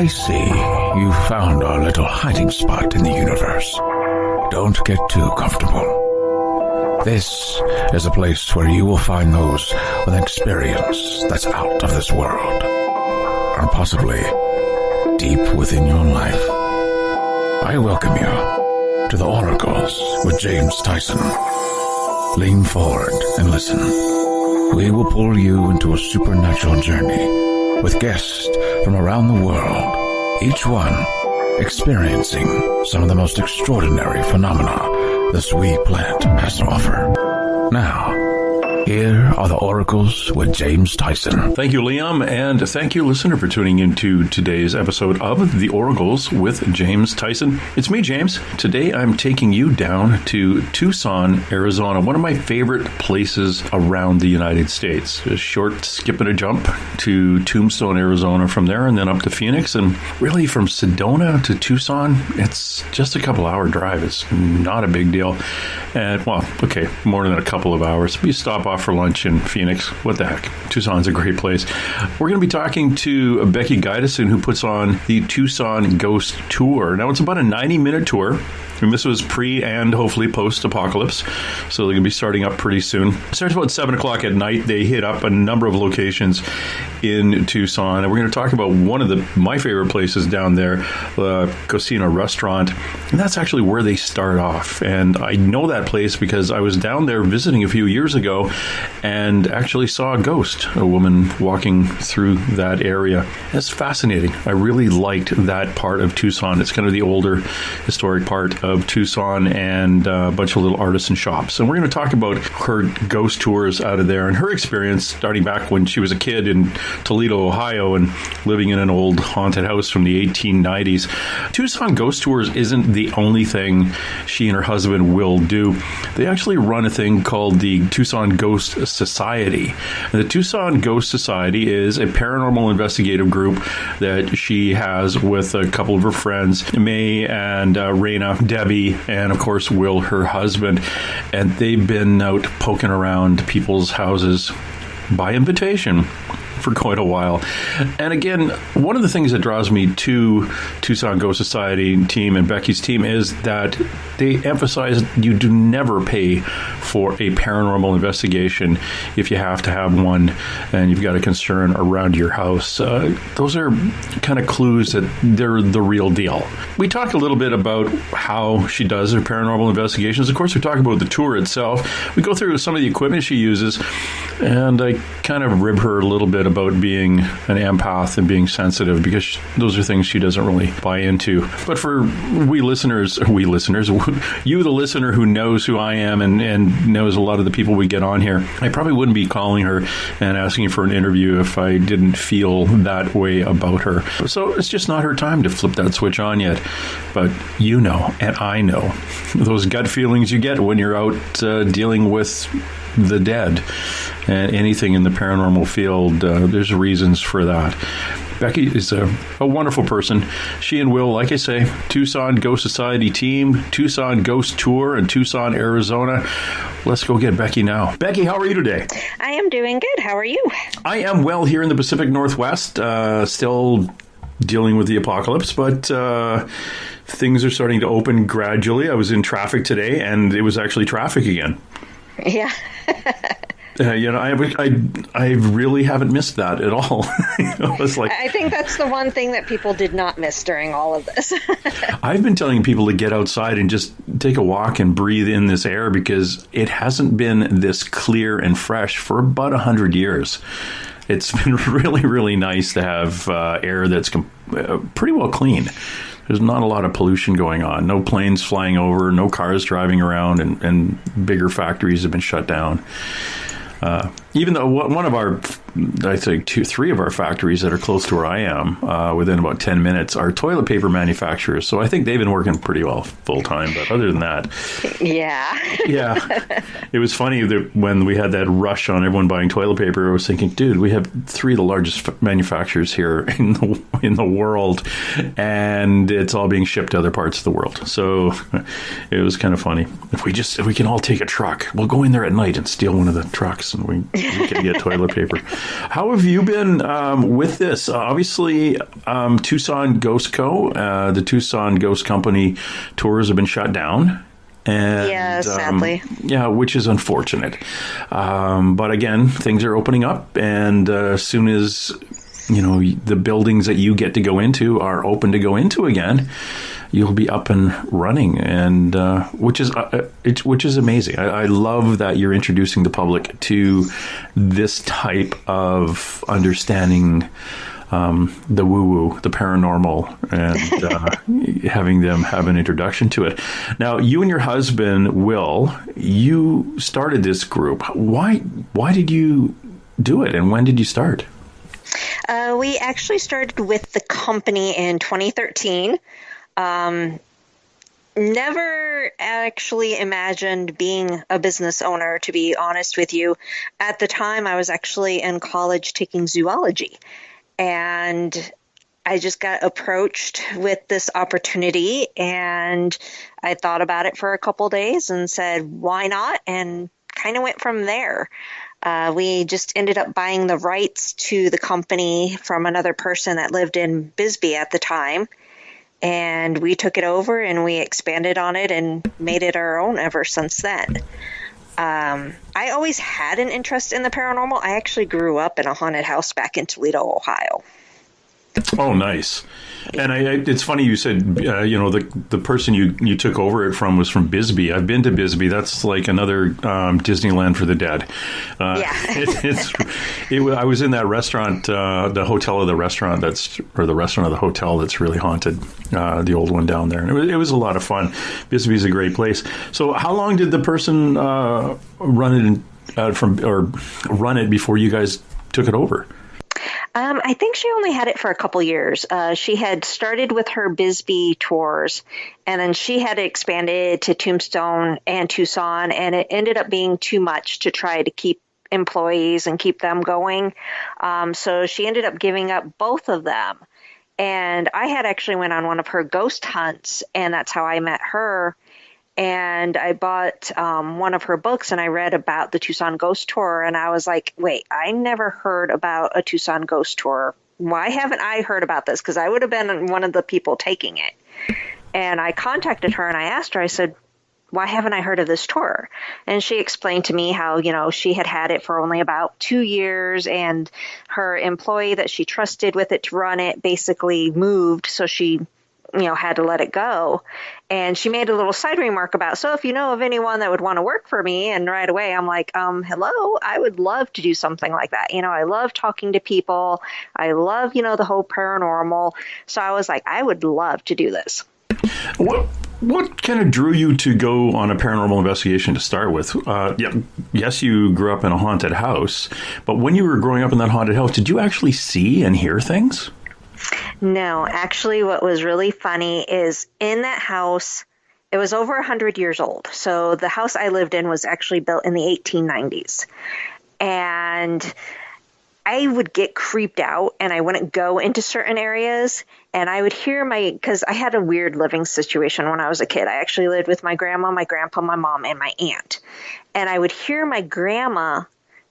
I see you found our little hiding spot in the universe. Don't get too comfortable. This is a place where you will find those with an experience that's out of this world, or possibly deep within your life. I welcome you to the Oracles with James Tyson. Lean forward and listen. We will pull you into a supernatural journey with guests from around the world, each one experiencing some of the most extraordinary phenomena this wee planet has to offer. Now, here are the Oracles with James Tyson. Thank you, Liam, and thank you, listener, for tuning into today's episode of The Oracles with James Tyson. It's me, James. Today, I'm taking you down to Tucson, Arizona, one of my favorite places around the United States. A short skip and a jump to Tombstone, Arizona from there, and then up to Phoenix. And really, from Sedona to Tucson, it's just a couple-hour drive. It's not a big deal. And, well, okay, more than a couple of hours. You stop off for lunch in Phoenix. What the heck? Tucson's a great place. We're going to be talking to Becky Gydesen, who puts on the Tucson Ghost Tour. Now, it's about a 90-minute tour. And this was pre and hopefully post-apocalypse. So they're going to be starting up pretty soon. It starts about 7 o'clock at night. They hit up a number of locations in Tucson. And we're going to talk about one of my favorite places down there, the Cocina Restaurant. And that's actually where they start off. And I know that place because I was down there visiting a few years ago and actually saw a ghost, a woman walking through that area. It's fascinating. I really liked that part of Tucson. It's kind of the older historic part of Tucson and a bunch of little artisan shops. And we're going to talk about her ghost tours out of there and her experience starting back when she was a kid in Toledo, Ohio, and living in an old haunted house from the 1890s. Tucson Ghost Tours isn't the only thing she and her husband will do. They actually run a thing called the Tucson Ghost Society. And the Tucson Ghost Society is a paranormal investigative group that she has with a couple of her friends, May and Raina, Debbie, and of course Will, her husband. And they've been out poking around people's houses by invitation for quite a while. And again, one of the things that draws me to Tucson Ghost Society team and Becky's team is that they emphasize you do never pay for a paranormal investigation if you have to have one and you've got a concern around your house. Those are kind of clues that they're the real deal. We talk a little bit about how she does her paranormal investigations. Of course, we talk about the tour itself. We go through some of the equipment she uses, and I kind of rib her a little bit about being an empath and being sensitive, because those are things she doesn't really buy into. But for we listeners, you the listener who knows who I am and knows a lot of the people we get on here, I probably wouldn't be calling her and asking for an interview if I didn't feel that way about her. So it's just not her time to flip that switch on yet. But you know, and I know, those gut feelings you get when you're out dealing with the dead and anything in the paranormal field, there's reasons for that. Becky is a wonderful person. She and Will, like I say, Tucson Ghost Society team, Tucson Ghost Tour in Tucson, Arizona. Let's go get Becky now. Becky, how are you today? I am doing good. How are you? I am well here in the Pacific Northwest, still dealing with the apocalypse, but things are starting to open gradually. I was in traffic today, and it was actually traffic again. Yeah. I really haven't missed that at all. It's like, I think that's the one thing that people did not miss during all of this. I've been telling people to get outside and just take a walk and breathe in this air, because it hasn't been this clear and fresh for about 100 years. It's been really, really nice to have air that's pretty well clean. There's not a lot of pollution going on. No planes flying over, no cars driving around, and bigger factories have been shut down. Even though one of our, I think three of our factories that are close to where I am, within about 10 minutes, are toilet paper manufacturers. So I think they've been working pretty well full time. But other than that, yeah, it was funny that when we had that rush on everyone buying toilet paper, I was thinking, dude, we have three of the largest manufacturers here in the world, and it's all being shipped to other parts of the world. So it was kind of funny. If we can all take a truck, we'll go in there at night and steal one of the trucks, and we can get toilet paper. How have you been with this? Obviously, Tucson Ghost the Tucson Ghost Company tours have been shut down. And, yeah, sadly. Yeah, which is unfortunate. But again, things are opening up, and as soon as the buildings that you get to go into are open to go into again, you'll be up and running, and which is amazing. I love that you're introducing the public to this type of understanding. The woo-woo, the paranormal, and having them have an introduction to it. Now, you and your husband, Will, you started this group. Why did you do it, and when did you start? We actually started with the company in 2013. Never actually imagined being a business owner, to be honest with you. At the time, I was actually in college taking zoology. And I just got approached with this opportunity, and I thought about it for a couple days and said, why not? And kind of went from there. We just ended up buying the rights to the company from another person that lived in Bisbee at the time. And we took it over and we expanded on it and made it our own ever since then. I always had an interest in the paranormal. I actually grew up in a haunted house back in Toledo, Ohio. Oh, nice. And it's funny you said, the person you took over it from was from Bisbee. I've been to Bisbee. That's like another Disneyland for the dead. Yeah. I was in that restaurant, the hotel of the restaurant the restaurant of the hotel that's really haunted, the old one down there. And it was a lot of fun. Bisbee's a great place. So how long did the person run it before you guys took it over? I think she only had it for a couple years. She had started with her Bisbee tours, and then she had expanded to Tombstone and Tucson, and it ended up being too much to try to keep employees and keep them going. So she ended up giving up both of them. And I had actually went on one of her ghost hunts, and that's how I met her. And I bought one of her books, and I read about the Tucson Ghost Tour, and I was like, wait, I never heard about a Tucson Ghost Tour. Why haven't I heard about this? Because I would have been one of the people taking it. And I contacted her, and I asked her, I said, why haven't I heard of this tour? And she explained to me how, she had it for only about 2 years, and her employee that she trusted with it to run it basically moved, so she had to let it go. And she made a little side remark about, so if you know of anyone that would want to work for me, and right away I'm like, hello, I would love to do something like that. I love talking to people. I love, the whole paranormal. So I was like, I would love to do this. What kind of drew you to go on a paranormal investigation to start with? Yes, you grew up in a haunted house, but when you were growing up in that haunted house, did you actually see and hear things? No, actually, what was really funny is in that house, it was over 100 years old. So the house I lived in was actually built in the 1890s. And I would get creeped out, and I wouldn't go into certain areas. And I would hear because I had a weird living situation when I was a kid. I actually lived with my grandma, my grandpa, my mom, and my aunt. And I would hear my grandma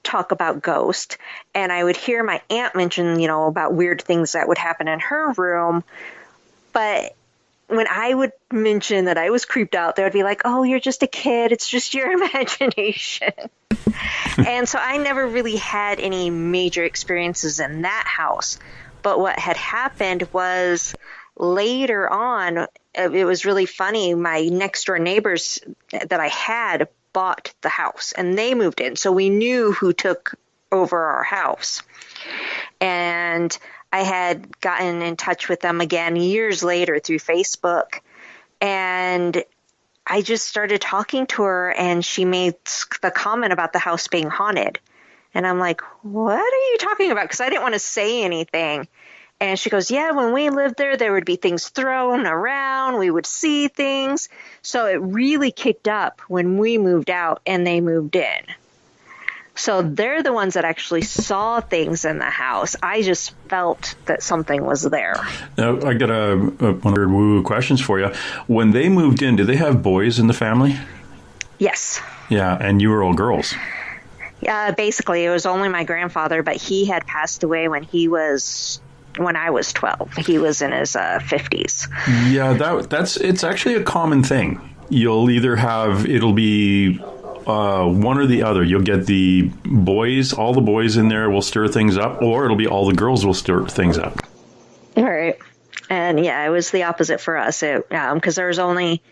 talk about ghosts, and I would hear my aunt mention, about weird things that would happen in her room. But when I would mention that I was creeped out, they would be like, oh, you're just a kid. It's just your imagination. And so I never really had any major experiences in that house. But what had happened was later on, it was really funny. My next door neighbors that I had bought the house, and they moved in. So we knew who took over our house. And I had gotten in touch with them again years later through Facebook. And I just started talking to her, and she made the comment about the house being haunted. And I'm like, what are you talking about? Because I didn't want to say anything. And she goes, yeah, when we lived there would be things thrown around. We would see things. So it really kicked up when we moved out and they moved in. So they're the ones that actually saw things in the house. I just felt that something was there. Now, I got one of woo questions for you. When they moved in, did they have boys in the family? Yes. Yeah, and you were all girls. Basically, it was only my grandfather, but he had passed away when I was 12. He was in his 50s. Yeah, it's actually a common thing. You'll either it'll be one or the other. You'll get the boys, all the boys in there will stir things up, or it'll be all the girls will stir things up. All right. And yeah, it was the opposite for us. Because there was only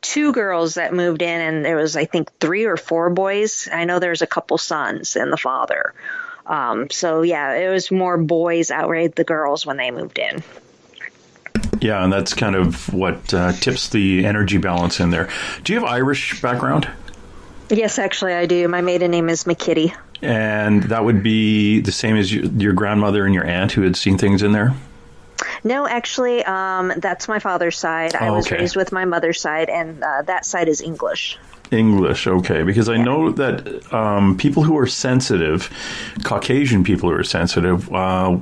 2 girls that moved in, and there was, I think, 3 or 4 boys. I know there's a couple sons and the father. So yeah, it was more boys outweighed the girls when they moved in. Yeah, and that's kind of what tips the energy balance in there. Do you have Irish background? Yes, actually I do. My maiden name is McKitty. And that would be the same as your grandmother and your aunt who had seen things in there? No, actually, that's my father's side. I was raised with my mother's side, and that side is English. English, okay. Because I know that people who are sensitive, Caucasian people who are sensitive,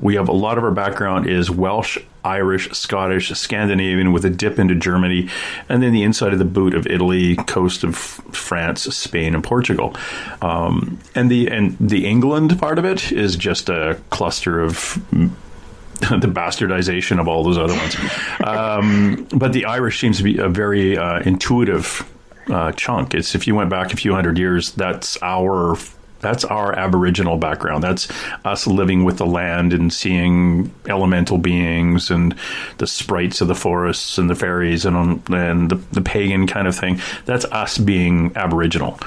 we have a lot of our background is Welsh, Irish, Scottish, Scandinavian with a dip into Germany, and then the inside of the boot of Italy, coast of France, Spain, and Portugal. And the England part of it is just a cluster of the bastardization of all those other ones. But the Irish seems to be a very intuitive chunk. It's, if you went back a few hundred years, that's our Aboriginal background. That's us living with the land and seeing elemental beings and the sprites of the forests and the fairies and the pagan kind of thing. That's us being Aboriginal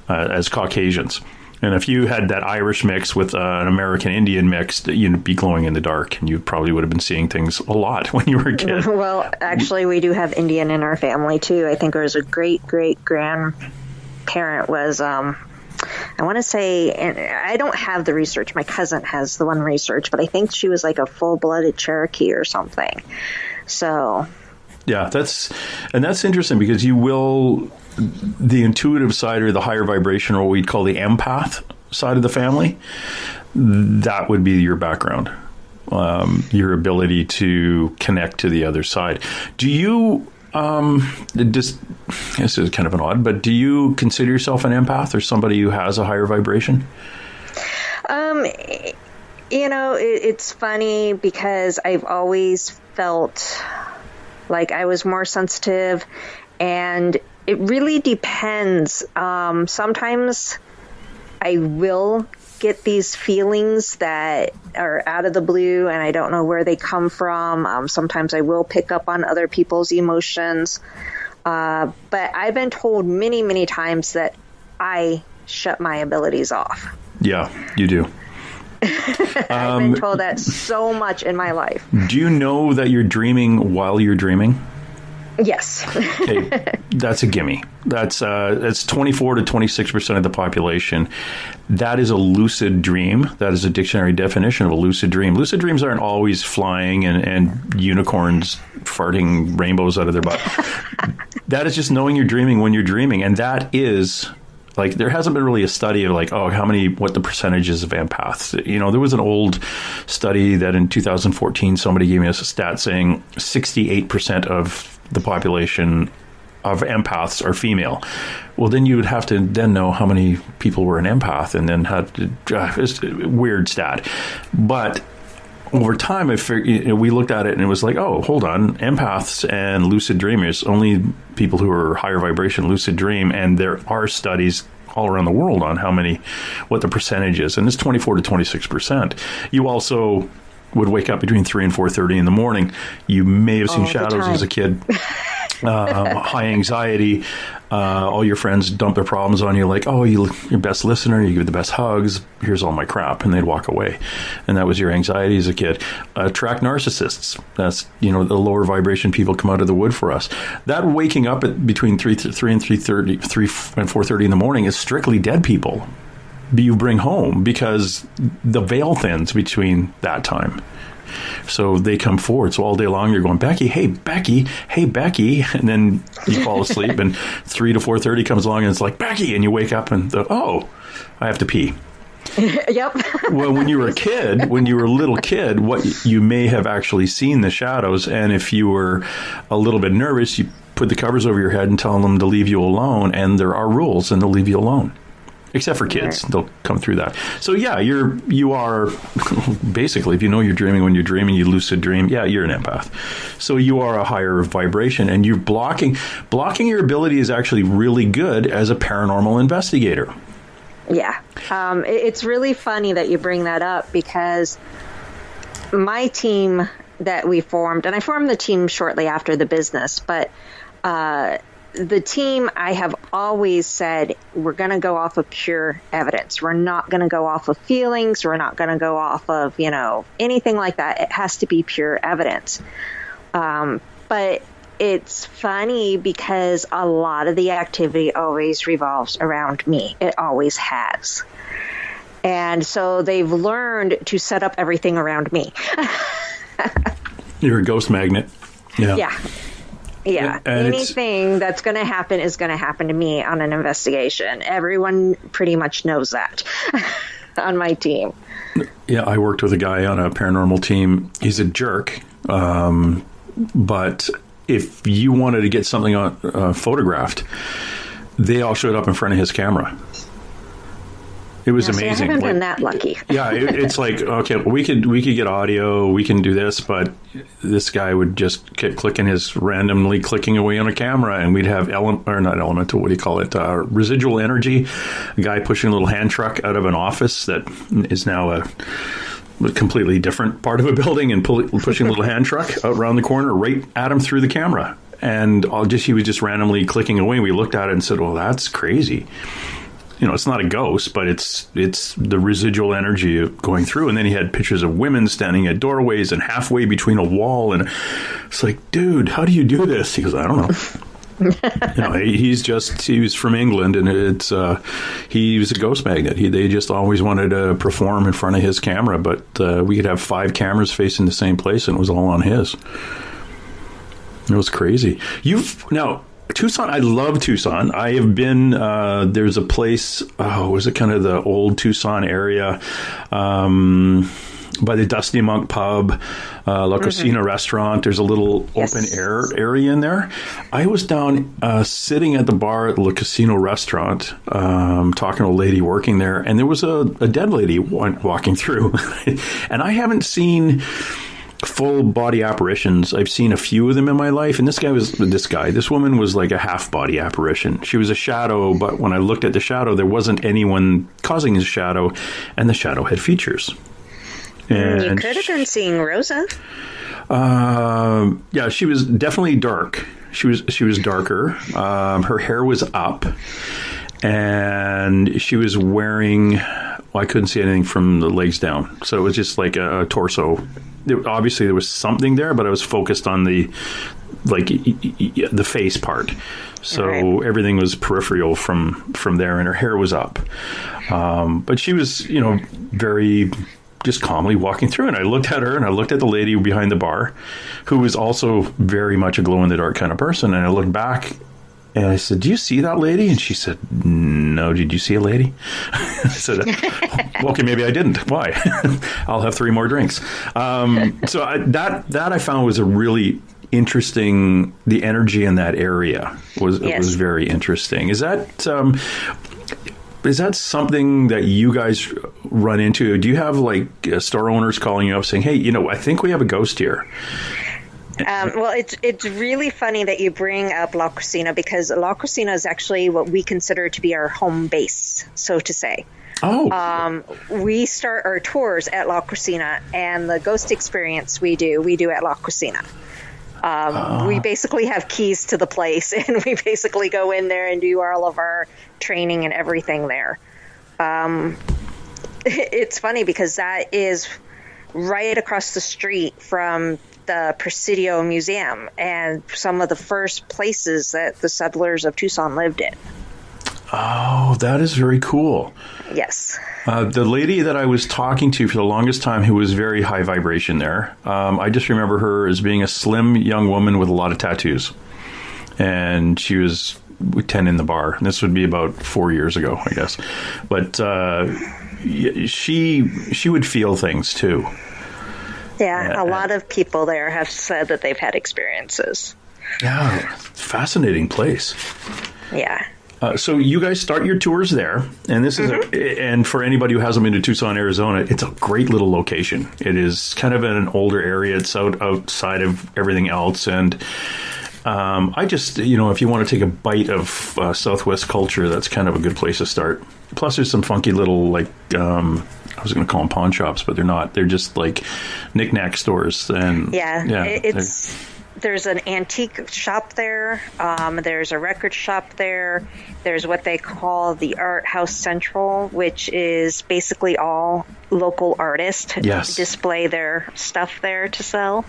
as Caucasians. And if you had that Irish mix with an American Indian mix, you'd be glowing in the dark, and you probably would have been seeing things a lot when you were a kid. Well, actually, we do have Indian in our family, too. I think there was a great-great-grandparent was, I want to say, and I don't have the research. My cousin has the one research, but I think she was like a full-blooded Cherokee or something. So... Yeah, that's interesting because the intuitive side or the higher vibration, or what we'd call the empath side of the family, that would be your background, your ability to connect to the other side. Do you, this is kind of an odd, but do you consider yourself an empath or somebody who has a higher vibration? It's funny because I've always felt like I was more sensitive, and it really depends. Sometimes I will get these feelings that are out of the blue and I don't know where they come from. Sometimes I will pick up on other people's emotions. But I've been told many, many times that I shut my abilities off. Yeah, you do. I've been told that so much in my life. Do you know that you're dreaming while you're dreaming? Yes. Okay, that's a gimme. That's 24 to 26% of the population. That is a lucid dream. That is a dictionary definition of a lucid dream. Lucid dreams aren't always flying and unicorns farting rainbows out of their butt. That is just knowing you're dreaming when you're dreaming. And that is... like, there hasn't been really a study of like, what the percentages of empaths. There was an old study that in 2014, somebody gave me a stat saying 68% of the population of empaths are female. Well, then you would have to then know how many people were an empath, and then it's a weird stat. But over time, we looked at it and it was like, oh, hold on, empaths and lucid dreamers, only people who are higher vibration lucid dream, and there are studies all around the world on what the percentage is, and it's 24 to 26%. You also would wake up between 3 and 4:30 in the morning. You may have seen shadows as a kid. High anxiety. All your friends dump their problems on you, like, oh, you're best listener, you give the best hugs, here's all my crap, and they'd walk away. And that was your anxiety as a kid. Attract narcissists. That's, the lower vibration people come out of the wood for us. That waking up at between 3 and 4:30 in the morning is strictly dead people you bring home, because the veil thins between that time. So they come forward. So all day long you're going, Becky, hey, Becky, and then you fall asleep, and 3 to 4:30 comes along and it's like, Becky, and you wake up and I have to pee. Yep. Well, when you were a little kid, what you may have actually seen the shadows, and if you were a little bit nervous, you put the covers over your head and tell them to leave you alone, and there are rules, and they'll leave you alone. Except for kids, they'll come through that. So yeah, you are basically, if you know you're dreaming when you're dreaming, you lucid dream. Yeah, you're an empath. So you are a higher vibration, and you're blocking your ability is actually really good as a paranormal investigator. Yeah, it's really funny that you bring that up, because my team that we formed, and I formed the team shortly after the business, but the team, I have always said, we're going to go off of pure evidence. We're not going to go off of feelings. We're not going to go off of, anything like that. It has to be pure evidence. But it's funny because a lot of the activity always revolves around me. It always has. And so they've learned to set up everything around me. You're a ghost magnet. Yeah. Yeah. And anything that's going to happen is going to happen to me on an investigation. Everyone pretty much knows that on my team. Yeah, I worked with a guy on a paranormal team. He's a jerk. But if you wanted to get something on photographed, they all showed up in front of his camera. It was amazing. I haven't been that lucky. Yeah, it's like, okay, we could get audio, we can do this, but this guy would just keep randomly clicking away on a camera, and we'd have residual energy. A guy pushing a little hand truck out of an office that is now a completely different part of a building, and pushing a little hand truck out around the corner right at him through the camera. And he was just randomly clicking away. We looked at it and said, well, that's crazy. It's not a ghost, but it's the residual energy going through. And then he had pictures of women standing at doorways and halfway between a wall. And it's like, dude, how do you do this? He goes, I don't know. He was from England, and he was a ghost magnet. They just always wanted to perform in front of his camera, but we could have 5 cameras facing the same place, and it was all on his. It was crazy. Tucson, I love Tucson. I have been, there's a place, was it kind of the old Tucson area, by the Dusty Monk Pub, La Cocina restaurant. There's a little open air area in there. I was down sitting at the bar at La Cocina restaurant, talking to a lady working there, and there was a dead lady walking through. And I haven't seen full body apparitions. I've seen a few of them in my life, and this woman was like a half body apparition. She was a shadow, but when I looked at the shadow, there wasn't anyone causing the shadow, and the shadow had features. And you could have been seeing Rosa. Yeah, she was definitely dark. She was darker. Her hair was up, and she was wearing, I couldn't see anything from the legs down, so it was just like a torso. Obviously there was something there, but I was focused on the face part. So everything was peripheral from there, and her hair was up. But she was, very just calmly walking through, and I looked at her, and I looked at the lady behind the bar, who was also very much a glow-in-the-dark kind of person, and I looked back, and I said, do you see that lady? And she said, no, did you see a lady? I said, okay, maybe I didn't. Why? I'll have 3 more drinks. So that I found was a really interesting, the energy in that area was very interesting. Is that something that you guys run into? Do you have store owners calling you up saying, hey, I think we have a ghost here? Well, it's really funny that you bring up La Cocina, because La Cocina is actually what we consider to be our home base, so to say. Oh. We start our tours at La Cocina, and the ghost experience we do at La Cocina. We basically have keys to the place, and we basically go in there and do all of our training and everything there. It's funny because that is right across the street from the Presidio Museum and some of the first places that the settlers of Tucson lived in. Oh, that is very cool. Yes. The lady that I was talking to for the longest time, who was very high vibration there, I just remember her as being a slim young woman with a lot of tattoos. And she was tending the bar. And this would be about 4 years ago, I guess. But she would feel things too. Yeah, a lot of people there have said that they've had experiences. Yeah, fascinating place. Yeah. So you guys start your tours there, and this is and for anybody who hasn't been to Tucson, Arizona, it's a great little location. It is kind of in an older area. It's outside of everything else, and I just, if you want to take a bite of Southwest culture, that's kind of a good place to start. Plus, there's some funky little, I was going to call them pawn shops, but they're not. They're just like knick-knack stores. And there's an antique shop there. There's a record shop there. There's what they call the Art House Central, which is basically all local artists display their stuff there to sell.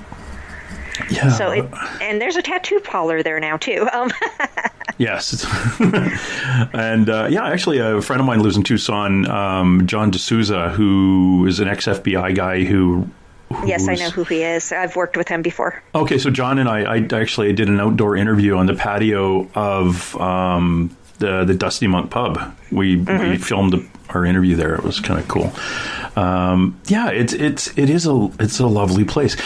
Yeah. So and there's a tattoo parlor there now too. Yes. And actually, a friend of mine lives in Tucson, John D'Souza, who is an ex-FBI guy who. Yes, I know who he is. I've worked with him before. Okay, so John and I actually did an outdoor interview on the patio of the Dusty Monk Pub. We filmed our interview there. It was kind of cool. It's a lovely place.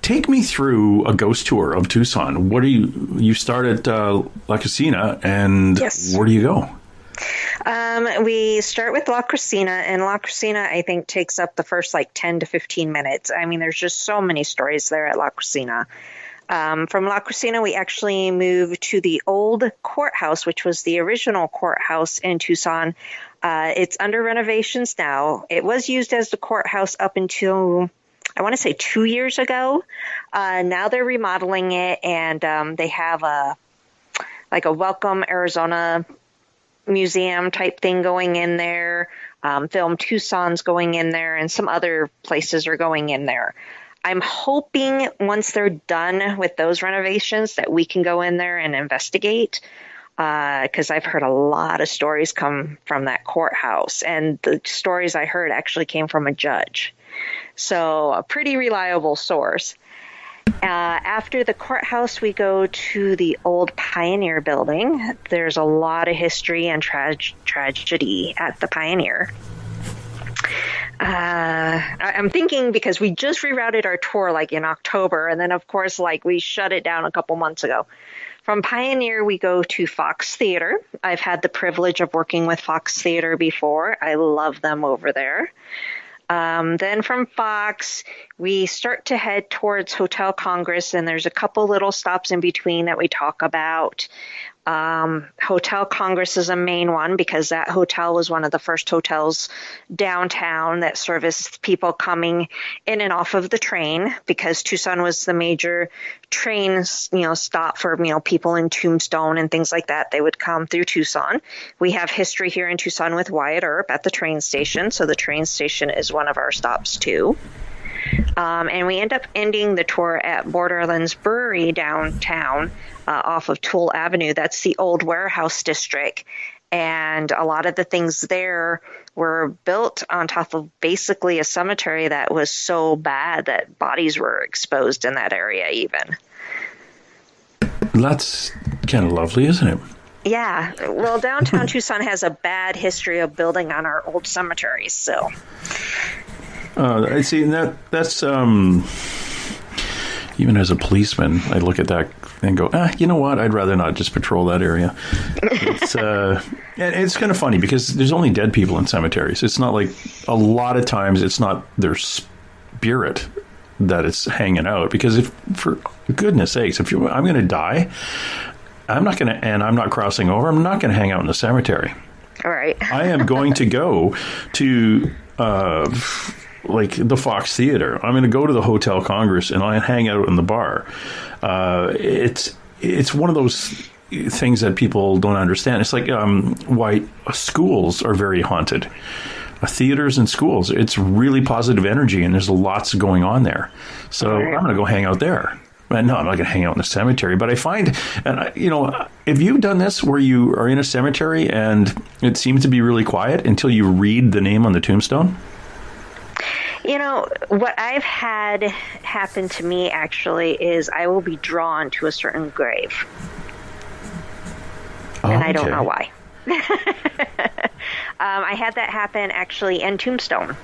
Take me through a ghost tour of Tucson. What do you start at La Cocina, and where do you go? We start with La Cocina, and La Cocina, I think, takes up the first 10 to 15 minutes. I mean, there's just so many stories there at La Cocina. From La Cocina, we actually moved to the old courthouse, which was the original courthouse in Tucson. It's under renovations now. It was used as the courthouse up until, I want to say, 2 years ago. Now they're remodeling it, and they have a Welcome Arizona museum type thing going in there. Film Tucson's going in there, and some other places are going in there. I'm hoping once they're done with those renovations that we can go in there and investigate, because I've heard a lot of stories come from that courthouse, and the stories I heard actually came from a judge. So a pretty reliable source. After the courthouse, we go to the old Pioneer building. There's a lot of history and tragedy at the Pioneer. I'm thinking because we just rerouted our tour in October, and then of course we shut it down a couple months ago. From Pioneer, we go to Fox Theater. I've had the privilege of working with Fox Theater before. I love them over there. Then from Fox, we start to head towards Hotel Congress, and there's a couple little stops in between that we talk about. Hotel Congress is a main one because that hotel was one of the first hotels downtown that serviced people coming in and off of the train, because Tucson was the major train, stop for, people in Tombstone and things like that. They would come through Tucson. We have history here in Tucson with Wyatt Earp at the train station. So the train station is one of our stops too. And we end up ending the tour at Borderlands Brewery downtown off of Toole Avenue. That's the old warehouse district. And a lot of the things there were built on top of basically a cemetery that was so bad that bodies were exposed in that area even. That's kind of lovely, isn't it? Yeah. Well, downtown Tucson has a bad history of building on our old cemeteries, so... I see that's even as a policeman, I look at that and go, you know what? I'd rather not just patrol that area. It's kind of funny because there's only dead people in cemeteries. It's not like a lot of times it's not their spirit that it's hanging out, because if, for goodness sakes, I'm going to die, I'm not crossing over. I'm not going to hang out in the cemetery. All right. I am going to go to the Fox Theater. I'm going to go to the Hotel Congress and I hang out in the bar. It's one of those things that people don't understand. It's like why schools are very haunted. Theaters and schools. It's really positive energy, and there's lots going on there. So I'm going to go hang out there. No, I'm not going to hang out in the cemetery. But I find, have you done this where you are in a cemetery and it seems to be really quiet until you read the name on the tombstone? What I've had happen to me actually is I will be drawn to a certain grave. And I don't know why. I had that happen actually in Tombstone.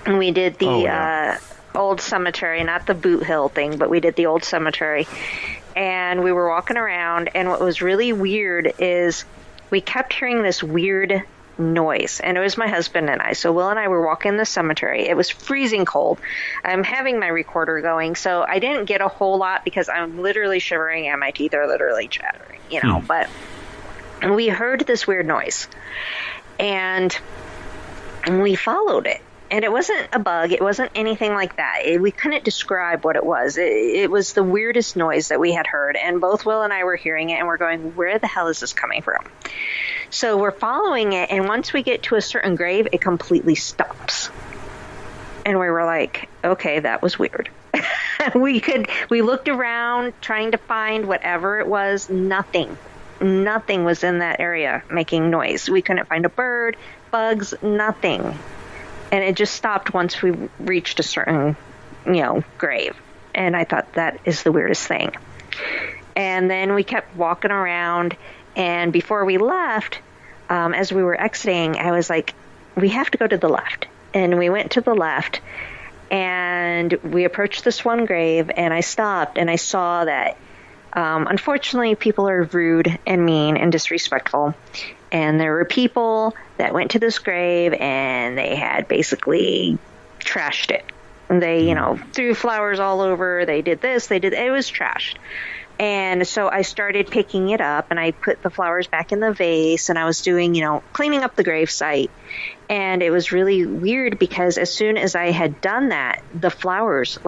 And we did the old cemetery, not the Boot Hill thing, but we did the old cemetery. And we were walking around, and what was really weird is we kept hearing this weird noise, and it was my husband and I. So Will and I were walking the cemetery. It was freezing cold. I'm having my recorder going, so I didn't get a whole lot because I'm literally shivering and my teeth are literally chattering, but we heard this weird noise, and we followed it. And it wasn't a bug. It wasn't anything like that. We couldn't describe what it was. It was the weirdest noise that we had heard. And both Will and I were hearing it, and we're going, where the hell is this coming from? So we're following it, and once we get to a certain grave, it completely stops. And we were like, okay, that was weird. We looked around trying to find whatever it was. Nothing was in that area making noise. We couldn't find a bird, bugs, nothing. And it just stopped once we reached a certain, grave. And I thought, that is the weirdest thing. And then we kept walking around. And before we left, as we were exiting, I was like, we have to go to the left. And we went to the left. And we approached this one grave. And I stopped. And I saw that, unfortunately, people are rude and mean and disrespectful. And there were people that went to this grave, and they had basically trashed it. And they, threw flowers all over. They did this. It was trashed. And so I started picking it up, and I put the flowers back in the vase, and I was doing, cleaning up the grave site. And it was really weird because as soon as I had done that, the flowers,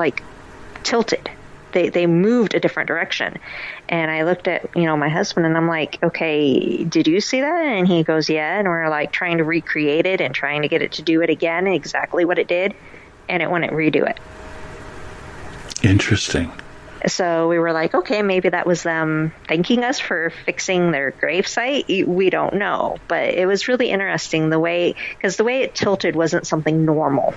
tilted. They moved a different direction. And I looked at, my husband, and I'm like, okay, did you see that? And he goes, yeah. And we're trying to recreate it and trying to get it to do it again, exactly what it did. And it wouldn't redo it. Interesting. So we were like, okay, maybe that was them thanking us for fixing their gravesite. We don't know. But it was really interesting because the way it tilted wasn't something normal.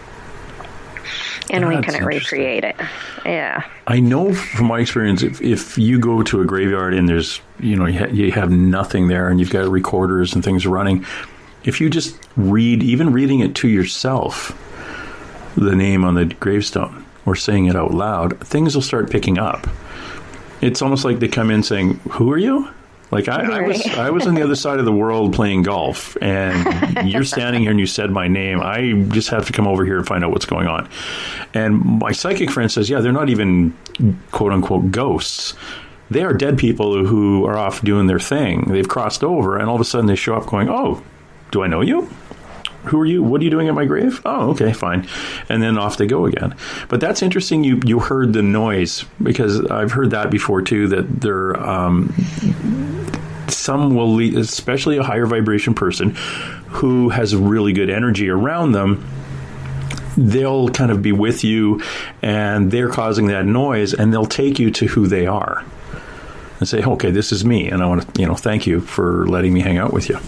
And we couldn't recreate it. Yeah. I know from my experience, if you go to a graveyard and there's, you have nothing there and you've got recorders and things running, if you just reading it to yourself, the name on the gravestone or saying it out loud, things will start picking up. It's almost like they come in saying, who are you? I was on the other side of the world playing golf, and you're standing here and you said my name. I just have to come over here and find out what's going on. And my psychic friend says, yeah, they're not even quote unquote ghosts. They are dead people who are off doing their thing. They've crossed over, and all of a sudden they show up going, oh, do I know you? Who are you? What are you doing at my grave? Oh, okay, fine. And then off they go again. But that's interesting. You heard the noise, because I've heard that before too, that there some will lead, especially a higher vibration person who has really good energy around them. They'll kind of be with you, and they're causing that noise, and they'll take you to who they are and say, okay, this is me, and I want to, thank you for letting me hang out with you.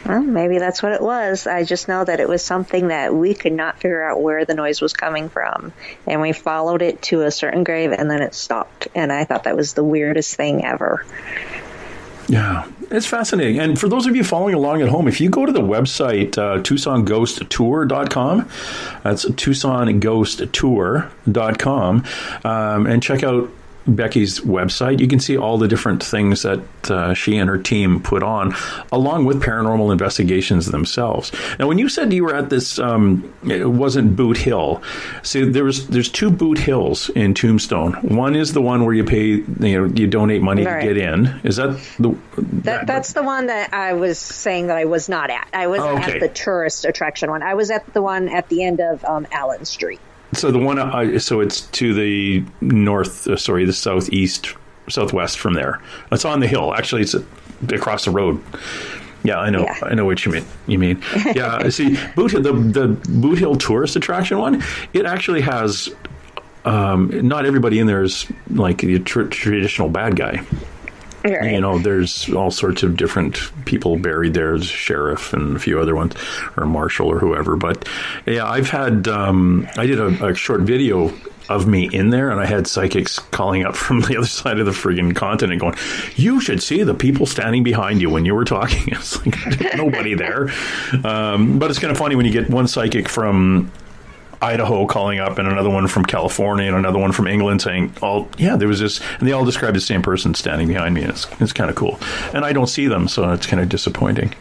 Well, maybe that's what it was. I just know that it was something that we could not figure out where the noise was coming from. And we followed it to a certain grave, and then it stopped. And I thought that was the weirdest thing ever. Yeah, it's fascinating. And for those of you following along at home, if you go to the website, TucsonGhostTour.com, that's TucsonGhostTour.com, and check out Becky's website, you can see all the different things that she and her team put on, along with paranormal investigations themselves. Now, when you said you were at this, it wasn't Boot Hill. See, there's two Boot Hills in Tombstone. One is the one where you pay, you donate money to get in. Is that the? That's the one that I was saying that I was not at. I wasn't at the tourist attraction one. I was at the one at the end of Allen Street. So the one, so it's to the southwest from there. It's on the hill. Actually, it's across the road. Yeah, I know. Yeah. I know what you mean. Yeah, see, the Boot Hill tourist attraction one, it actually has, not everybody in there is like the traditional bad guy. Right. There's all sorts of different people buried there. There's sheriff and a few other ones, or marshal or whoever. But yeah, I've had, I did a short video of me in there, and I had psychics calling up from the other side of the friggin' continent going, you should see the people standing behind you when you were talking. It's like, there's nobody there. But it's kind of funny when you get one psychic from Idaho calling up, and another one from California, and another one from England saying, there was this, and they all described the same person standing behind me. And it's kind of cool. And I don't see them, so it's kind of disappointing.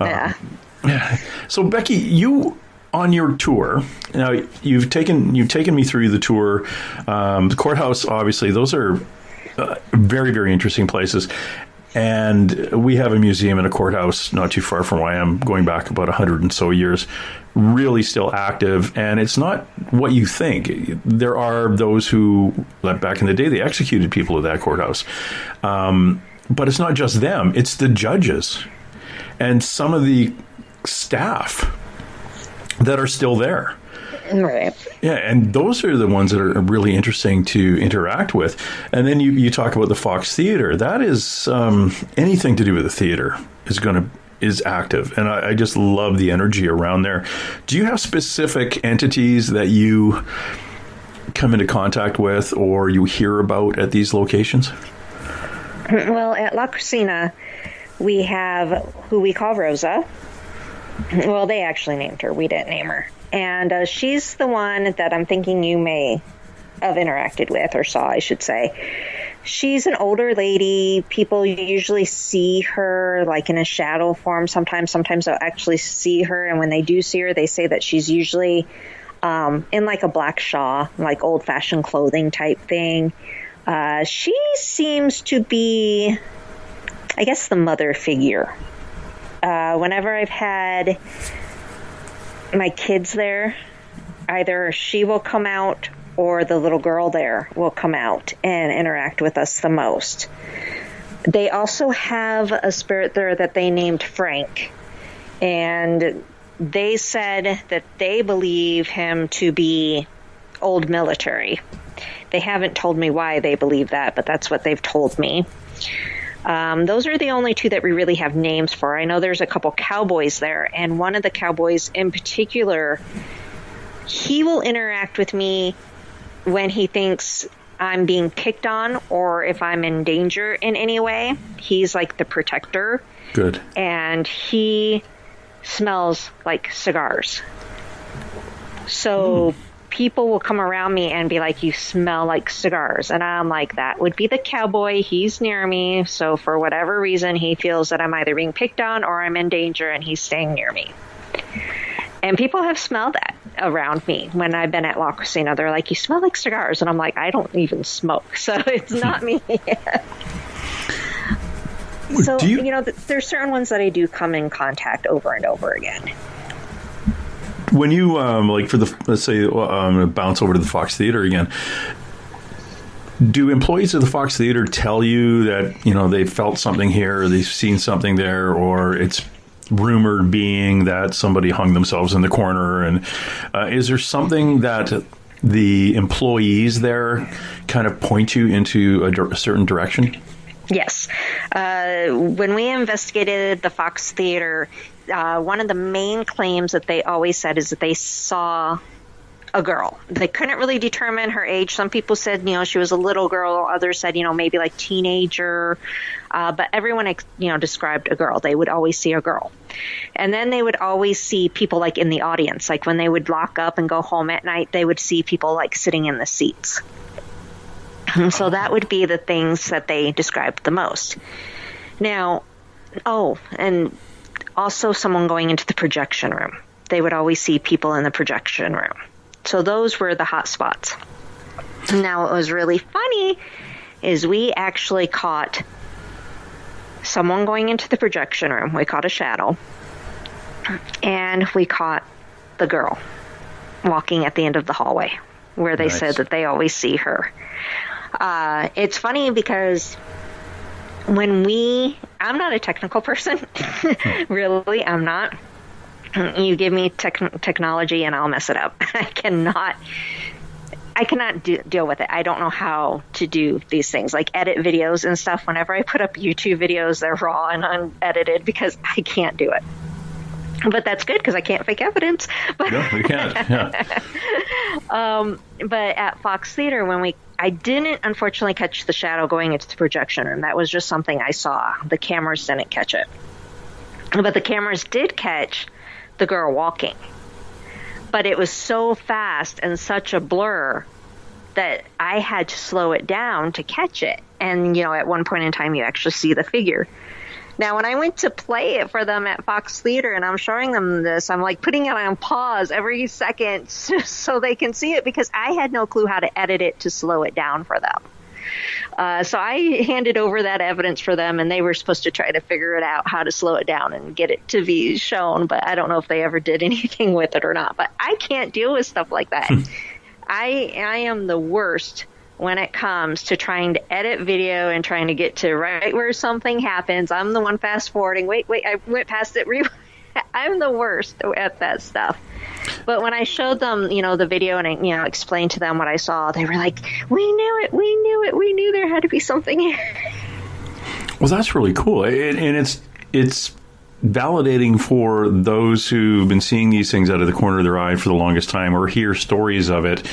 Yeah. So, Becky, you, on your tour, now you've taken me through the tour, the courthouse, obviously, those are very, very interesting places. And we have a museum and a courthouse not too far from where I am, going back about 100 and so years, really still active. And it's not what you think. There are those who, like back in the day, they executed people at that courthouse. But it's not just them. It's the judges and some of the staff that are still there. Right. Yeah, and those are the ones that are really interesting to interact with. And then you talk about the Fox Theater. That is anything to do with the theater is active, and I just love the energy around there. Do you have specific entities that you come into contact with or you hear about at these locations? Well, at La Cocina, we have who we call Rosa. Well, they actually named her. We didn't name her. And she's the one that I'm thinking you may have interacted with, or saw, I should say. She's an older lady. People usually see her like in a shadow form. Sometimes they'll actually see her. And when they do see her, they say that she's usually in like a black shawl, like old-fashioned clothing type thing. She seems to be, I guess, the mother figure. Whenever I've had my kids there, either she will come out or the little girl there will come out and interact with us the most. They also have a spirit there that they named Frank, and they said that they believe him to be old military. They haven't told me why they believe that, but that's what they've told me. Those are the only two that we really have names for. I know there's a couple cowboys there, and one of the cowboys in particular, he will interact with me when he thinks I'm being picked on or if I'm in danger in any way. He's like the protector. Good. And he smells like cigars. So people will come around me and be like, you smell like cigars. And I'm like, that would be the cowboy. He's near me. So for whatever reason, he feels that I'm either being picked on or I'm in danger, and he's staying near me. And people have smelled that around me when I've been at La Cocina. They're like, you smell like cigars. And I'm like, I don't even smoke. So it's not me. So, there's certain ones that I do come in contact over and over again. When you, let's say, bounce over to the Fox Theater again, do employees of the Fox Theater tell you that, they felt something here, or they've seen something there, or it's rumored being that somebody hung themselves in the corner? And is there something that the employees there kind of point you into a certain direction? Yes. When we investigated the Fox Theater, one of the main claims that they always said is that they saw a girl. They couldn't really determine her age. Some people said, she was a little girl. Others said, maybe like teenager. But everyone, described a girl. They would always see a girl. And then they would always see people like in the audience. Like when they would lock up and go home at night, they would see people like sitting in the seats. So that would be the things that they described the most. Now, and also someone going into the projection room. They would always see people in the projection room. So those were the hot spots. Now, what was really funny is we actually caught someone going into the projection room. We caught a shadow. And we caught the girl walking at the end of the hallway where they said that they always see her. It's funny because I'm not a technical person. Really, I'm not. You give me technology and I'll mess it up. I cannot deal with it. I don't know how to do these things, like edit videos and stuff. Whenever I put up YouTube videos, they're raw and unedited because I can't do it. But that's good because I can't fake evidence. But no, you can't. Yeah. But at Fox Theater, I didn't unfortunately catch the shadow going into the projection room. That was just something I saw. The cameras didn't catch it. But the cameras did catch the girl walking. but it was so fast and such a blur that I had to slow it down to catch it. And, at one point in time, you actually see the figure. Now, when I went to play it for them at Fox Theater and I'm showing them this, I'm like putting it on pause every second so they can see it, because I had no clue how to edit it to slow it down for them. So I handed over that evidence for them, and they were supposed to try to figure it out, how to slow it down and get it to be shown. But I don't know if they ever did anything with it or not. But I can't deal with stuff like that. I am the worst when it comes to trying to edit video and trying to get to right where something happens. I'm the one fast forwarding. Wait, I went past it. I'm the worst at that stuff. But when I showed them, the video and I, explained to them what I saw, they were like, we knew it. We knew there had to be something here. Well, that's really cool. And it's validating for those who've been seeing these things out of the corner of their eye for the longest time, or hear stories of it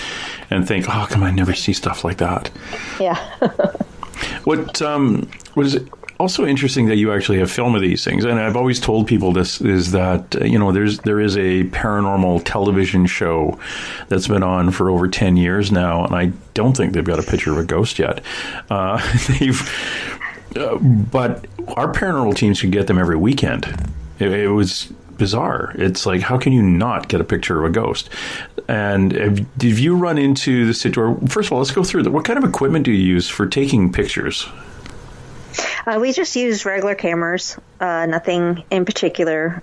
and think, oh, come on, I never see stuff like that. Yeah. What is also interesting that you actually have film of these things, and I've always told people this, is that, there is a paranormal television show that's been on for over 10 years now, and I don't think they've got a picture of a ghost yet. But our paranormal teams could get them every weekend. It was bizarre. It's like, how can you not get a picture of a ghost? And did you run into the situation? First of all, let's go through that. What kind of equipment do you use for taking pictures? We just use regular cameras, nothing in particular.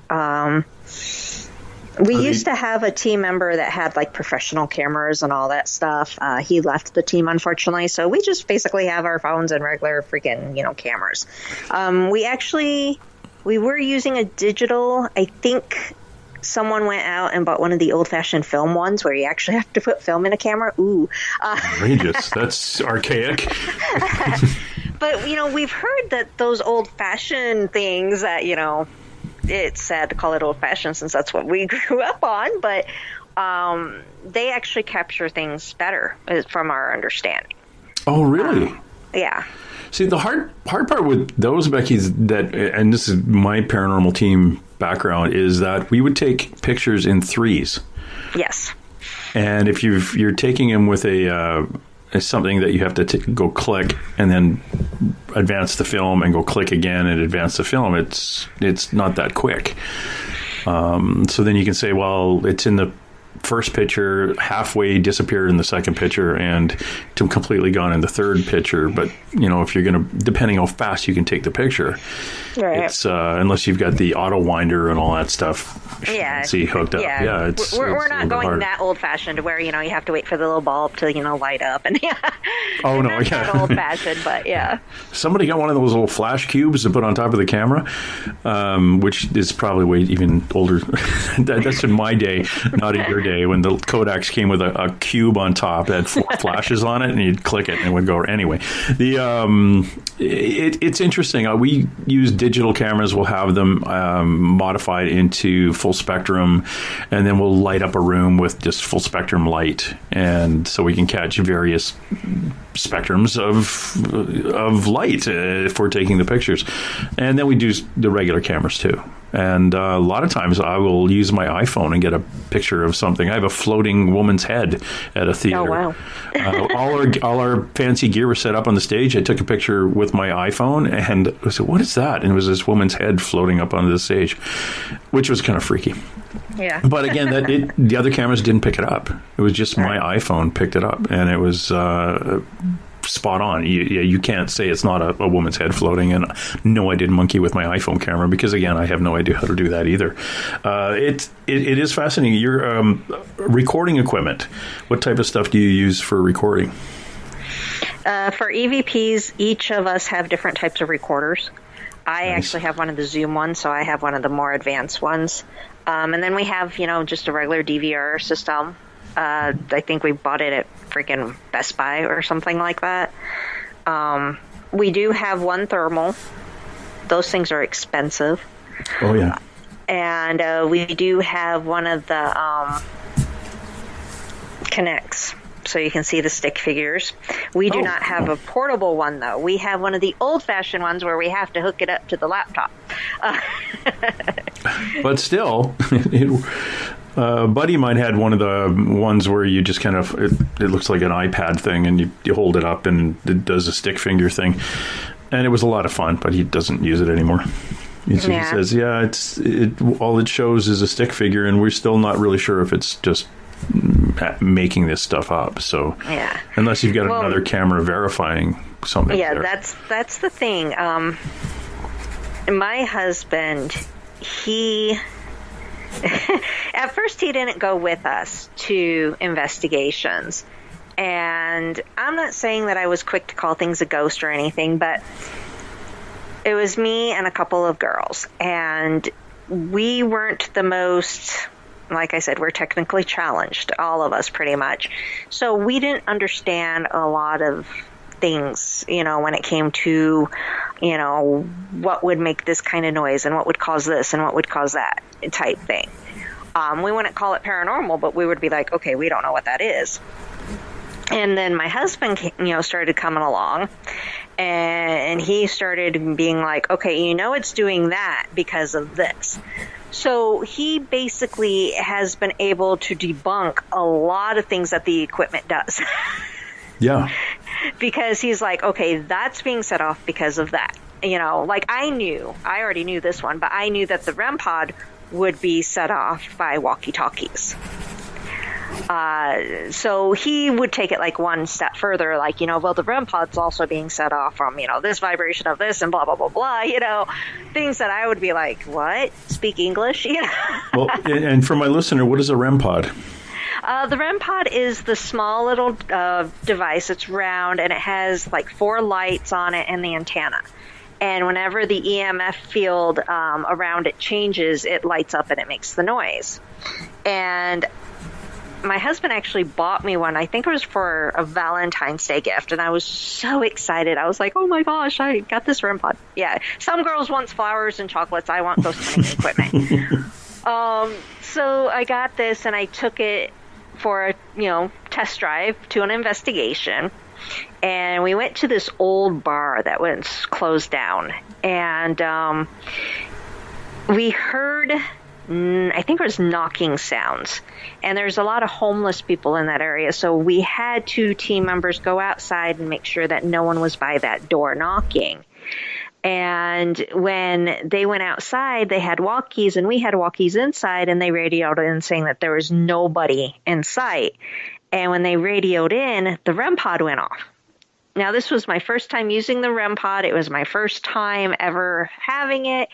We used to have a team member that had like professional cameras and all that stuff. He left the team, unfortunately. So we just basically have our phones and regular freaking, cameras. We were using a digital. I think someone went out and bought one of the old-fashioned film ones where you actually have to put film in a camera. Ooh. Outrageous. That's archaic. But, we've heard that those old-fashioned things that, it's sad to call it old-fashioned since that's what we grew up on, but they actually capture things better from our understanding. Oh, really? Yeah. See, the hard part with those, Becky's, and this is my paranormal team background, is that we would take pictures in threes. Yes. And if you're taking them with something that you have to go click and then advance the film and go click again and advance the film, it's not that quick. So then you can say, well, it's in the first picture, halfway disappeared in the second picture, and completely gone in the third picture. But if you're going to, depending how fast you can take the picture, right. It's unless you've got the auto winder and all that stuff. See hooked up. Yeah, we're not going that old fashioned where you have to wait for the little bulb to light up and Oh no, not that old fashioned, but yeah. Somebody got one of those little flash cubes to put on top of the camera, which is probably way even older. That's in my day, not in your day, when the Kodaks came with a cube on top that had 4 flashes on it, and you'd click it and it would go. Anyway, it's interesting. We use digital cameras. We'll have them modified into full spectrum, and then we'll light up a room with just full spectrum light, and so we can catch various spectrums of light if we're taking the pictures. And then we do the regular cameras too. And a lot of times I will use my iPhone and get a picture of something. I have a floating woman's head at a theater. Oh, wow. all our fancy gear was set up on the stage. I took a picture with my iPhone and I said, what is that? And it was this woman's head floating up onto the stage, which was kind of freaky. Yeah. But again, the other cameras didn't pick it up. It was just my iPhone picked it up, and it was spot on. You can't say it's not a woman's head floating. And no, I didn't monkey with my iPhone camera because, again, I have no idea how to do that either. It is fascinating. Your recording equipment, what type of stuff do you use for recording? For EVPs, each of us have different types of recorders. I actually have one of the Zoom ones, so I have one of the more advanced ones. And then we have, just a regular DVR system. I think we bought it at freaking Best Buy or something like that. We do have one thermal. Those things are expensive. Oh, yeah. And we do have one of the Connects, so you can see the stick figures. We do not have a portable one, though. We have one of the old-fashioned ones where we have to hook it up to the laptop. But still, A buddy of mine had one of the ones where you just kind of, it looks like an iPad thing, and you hold it up and it does a stick figure thing. And it was a lot of fun, but he doesn't use it anymore. He says, all it shows is a stick figure, and we're still not really sure if it's just making this stuff up. So unless you've got another camera verifying something. Yeah, that's the thing. My husband, he at first he didn't go with us to investigations. And I'm not saying that I was quick to call things a ghost or anything, but it was me and a couple of girls. And we weren't the most, like I said, we're technically challenged, all of us pretty much. So we didn't understand a lot of things, when it came to, what would make this kind of noise and what would cause this and what would cause that type thing. We wouldn't call it paranormal, but we would be like, okay, we don't know what that is. And then my husband, started coming along, and he started being like, okay, it's doing that because of this. So he basically has been able to debunk a lot of things that the equipment does. Yeah. Because he's like, okay, that's being set off because of that. Like I already knew this one, but I knew that the REM pod would be set off by walkie-talkies. So he would take it like one step further, like, the REM pod's also being set off from, this vibration of this and blah, blah, blah, blah, things that I would be like, what? Speak English? Well, and for my listener, what is a REM pod? The REM pod is the small little device. It's round, and it has like 4 lights on it and the antenna. And whenever the EMF field around it changes, it lights up and it makes the noise. And my husband actually bought me one. I think it was for a Valentine's Day gift, and I was so excited. I was like, oh my gosh, I got this REM pod. Yeah, some girls want flowers and chocolates. I want ghost hunting equipment. So I got this, and I took it for a test drive to an investigation. And we went to this old bar that was closed down. And we heard, I think it was knocking sounds. And there's a lot of homeless people in that area. So we had 2 team members go outside and make sure that no one was by that door knocking. And when they went outside, they had walkies, and we had walkies inside, and they radioed in saying that there was nobody in sight. And when they radioed in, the REM pod went off. Now, this was my first time using the REM pod. It was my first time ever having it.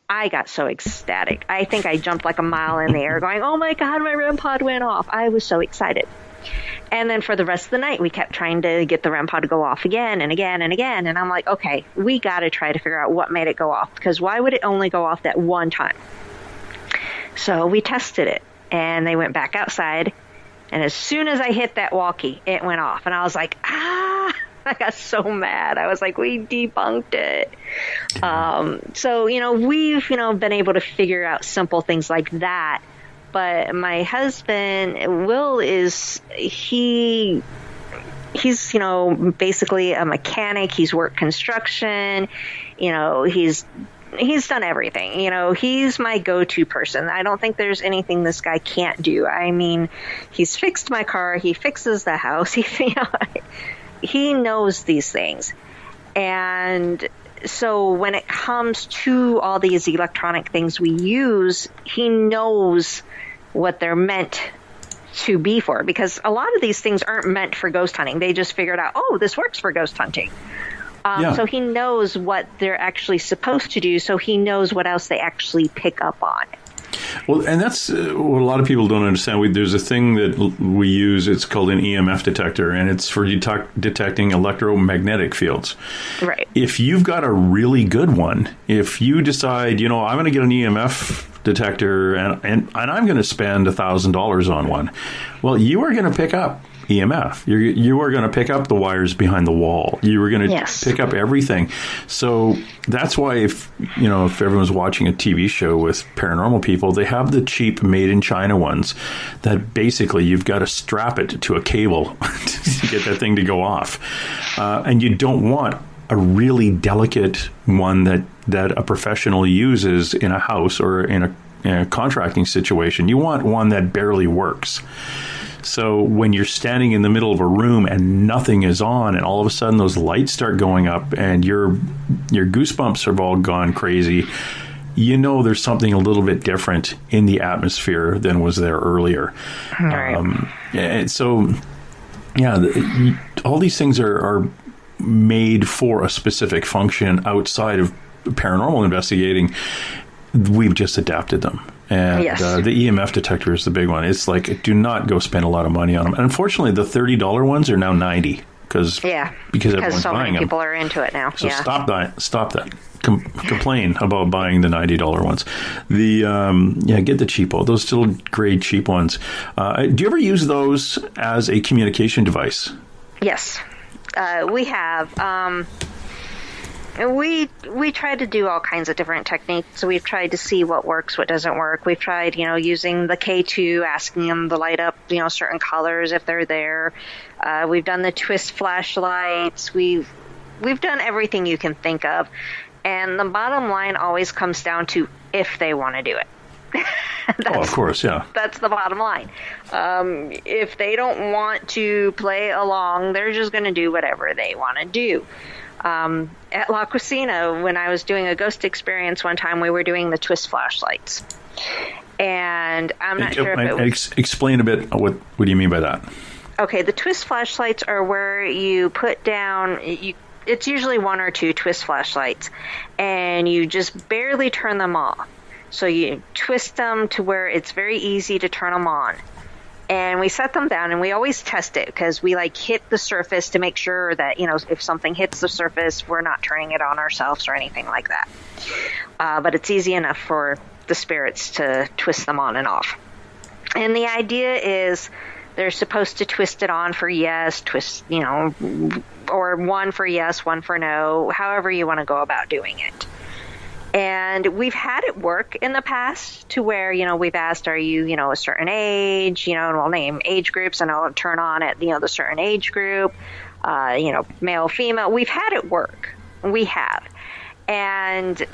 I got so ecstatic. I think I jumped like a mile in the air going, oh my God, my REM pod went off. I was so excited. And then for the rest of the night, we kept trying to get the REM pod to go off again and again and again. And I'm like, okay, we got to try to figure out what made it go off, because why would it only go off that one time? So we tested it, and they went back outside. And as soon as I hit that walkie, it went off. And I was like, I got so mad. I was like, we debunked it. So, we've, been able to figure out simple things like that. But my husband, Will, he's, basically a mechanic. He's worked construction. He's done everything. He's my go-to person. I don't think there's anything this guy can't do. I mean, he's fixed my car. He fixes the house. He knows these things. And so when it comes to all these electronic things we use, he knows what they're meant to be for, because a lot of these things aren't meant for ghost hunting. They just figured out, oh, this works for ghost hunting. So he knows what they're actually supposed to do, so he knows what else they actually pick up on. Well, and that's what a lot of people don't understand. There's a thing that we use. It's called an EMF detector, and it's for detecting electromagnetic fields. Right. If you've got a really good one, if you decide, I'm going to get an EMF detector and I'm going to spend $1,000 on one, well, you are going to pick up EMF. You are going to pick up the wires behind the wall. You are going to pick up everything. So that's why if everyone's watching a TV show with paranormal people, they have the cheap made in China ones that basically you've got to strap it to a cable to get that thing to go off. And you don't want a really delicate one that a professional uses in a house or in contracting situation. You want one that barely works. So when you're standing in the middle of a room and nothing is on, and all of a sudden those lights start going up and your goosebumps have all gone crazy, you know there's something a little bit different in the atmosphere than was there earlier. Right. And so, all these things are made for a specific function outside of paranormal investigating. We've just adapted them. And yes. The EMF detector is the big one. It's like, do not go spend a lot of money on them. And unfortunately, the $30 ones are now $90 because everyone's so buying many them. people are into it now. So stop that. Complain about buying the $90 ones. Get the cheapo. Those still great cheap ones. Do you ever use those as a communication device? Yes, we have. We try to do all kinds of different techniques. So we've tried to see what works, what doesn't work. We've tried, using the K2, asking them to light up, certain colors if they're there. We've done the twist flashlights. We've done everything you can think of. And the bottom line always comes down to if they want to do it. Of course, yeah. That's the bottom line. If they don't want to play along, they're just going to do whatever they want to do. At La Cocina, when I was doing a ghost experience one time, we were doing the twist flashlights. And I'm not sure if it was... Explain a bit, what do you mean by that? Okay, the twist flashlights are where you put down... It's usually one or two twist flashlights, and you just barely turn them off. So you twist them to where it's very easy to turn them on. And we set them down, and we always test it because we hit the surface to make sure that, if something hits the surface, we're not turning it on ourselves or anything like that. But it's easy enough for the spirits to twist them on and off. And the idea is they're supposed to twist it on for yes, or one for yes, one for no, however you want to go about doing it. And we've had it work in the past to where, we've asked, are you, a certain age, and we'll name age groups and I'll turn on at, the certain age group, male, female. We've had it work. We have. And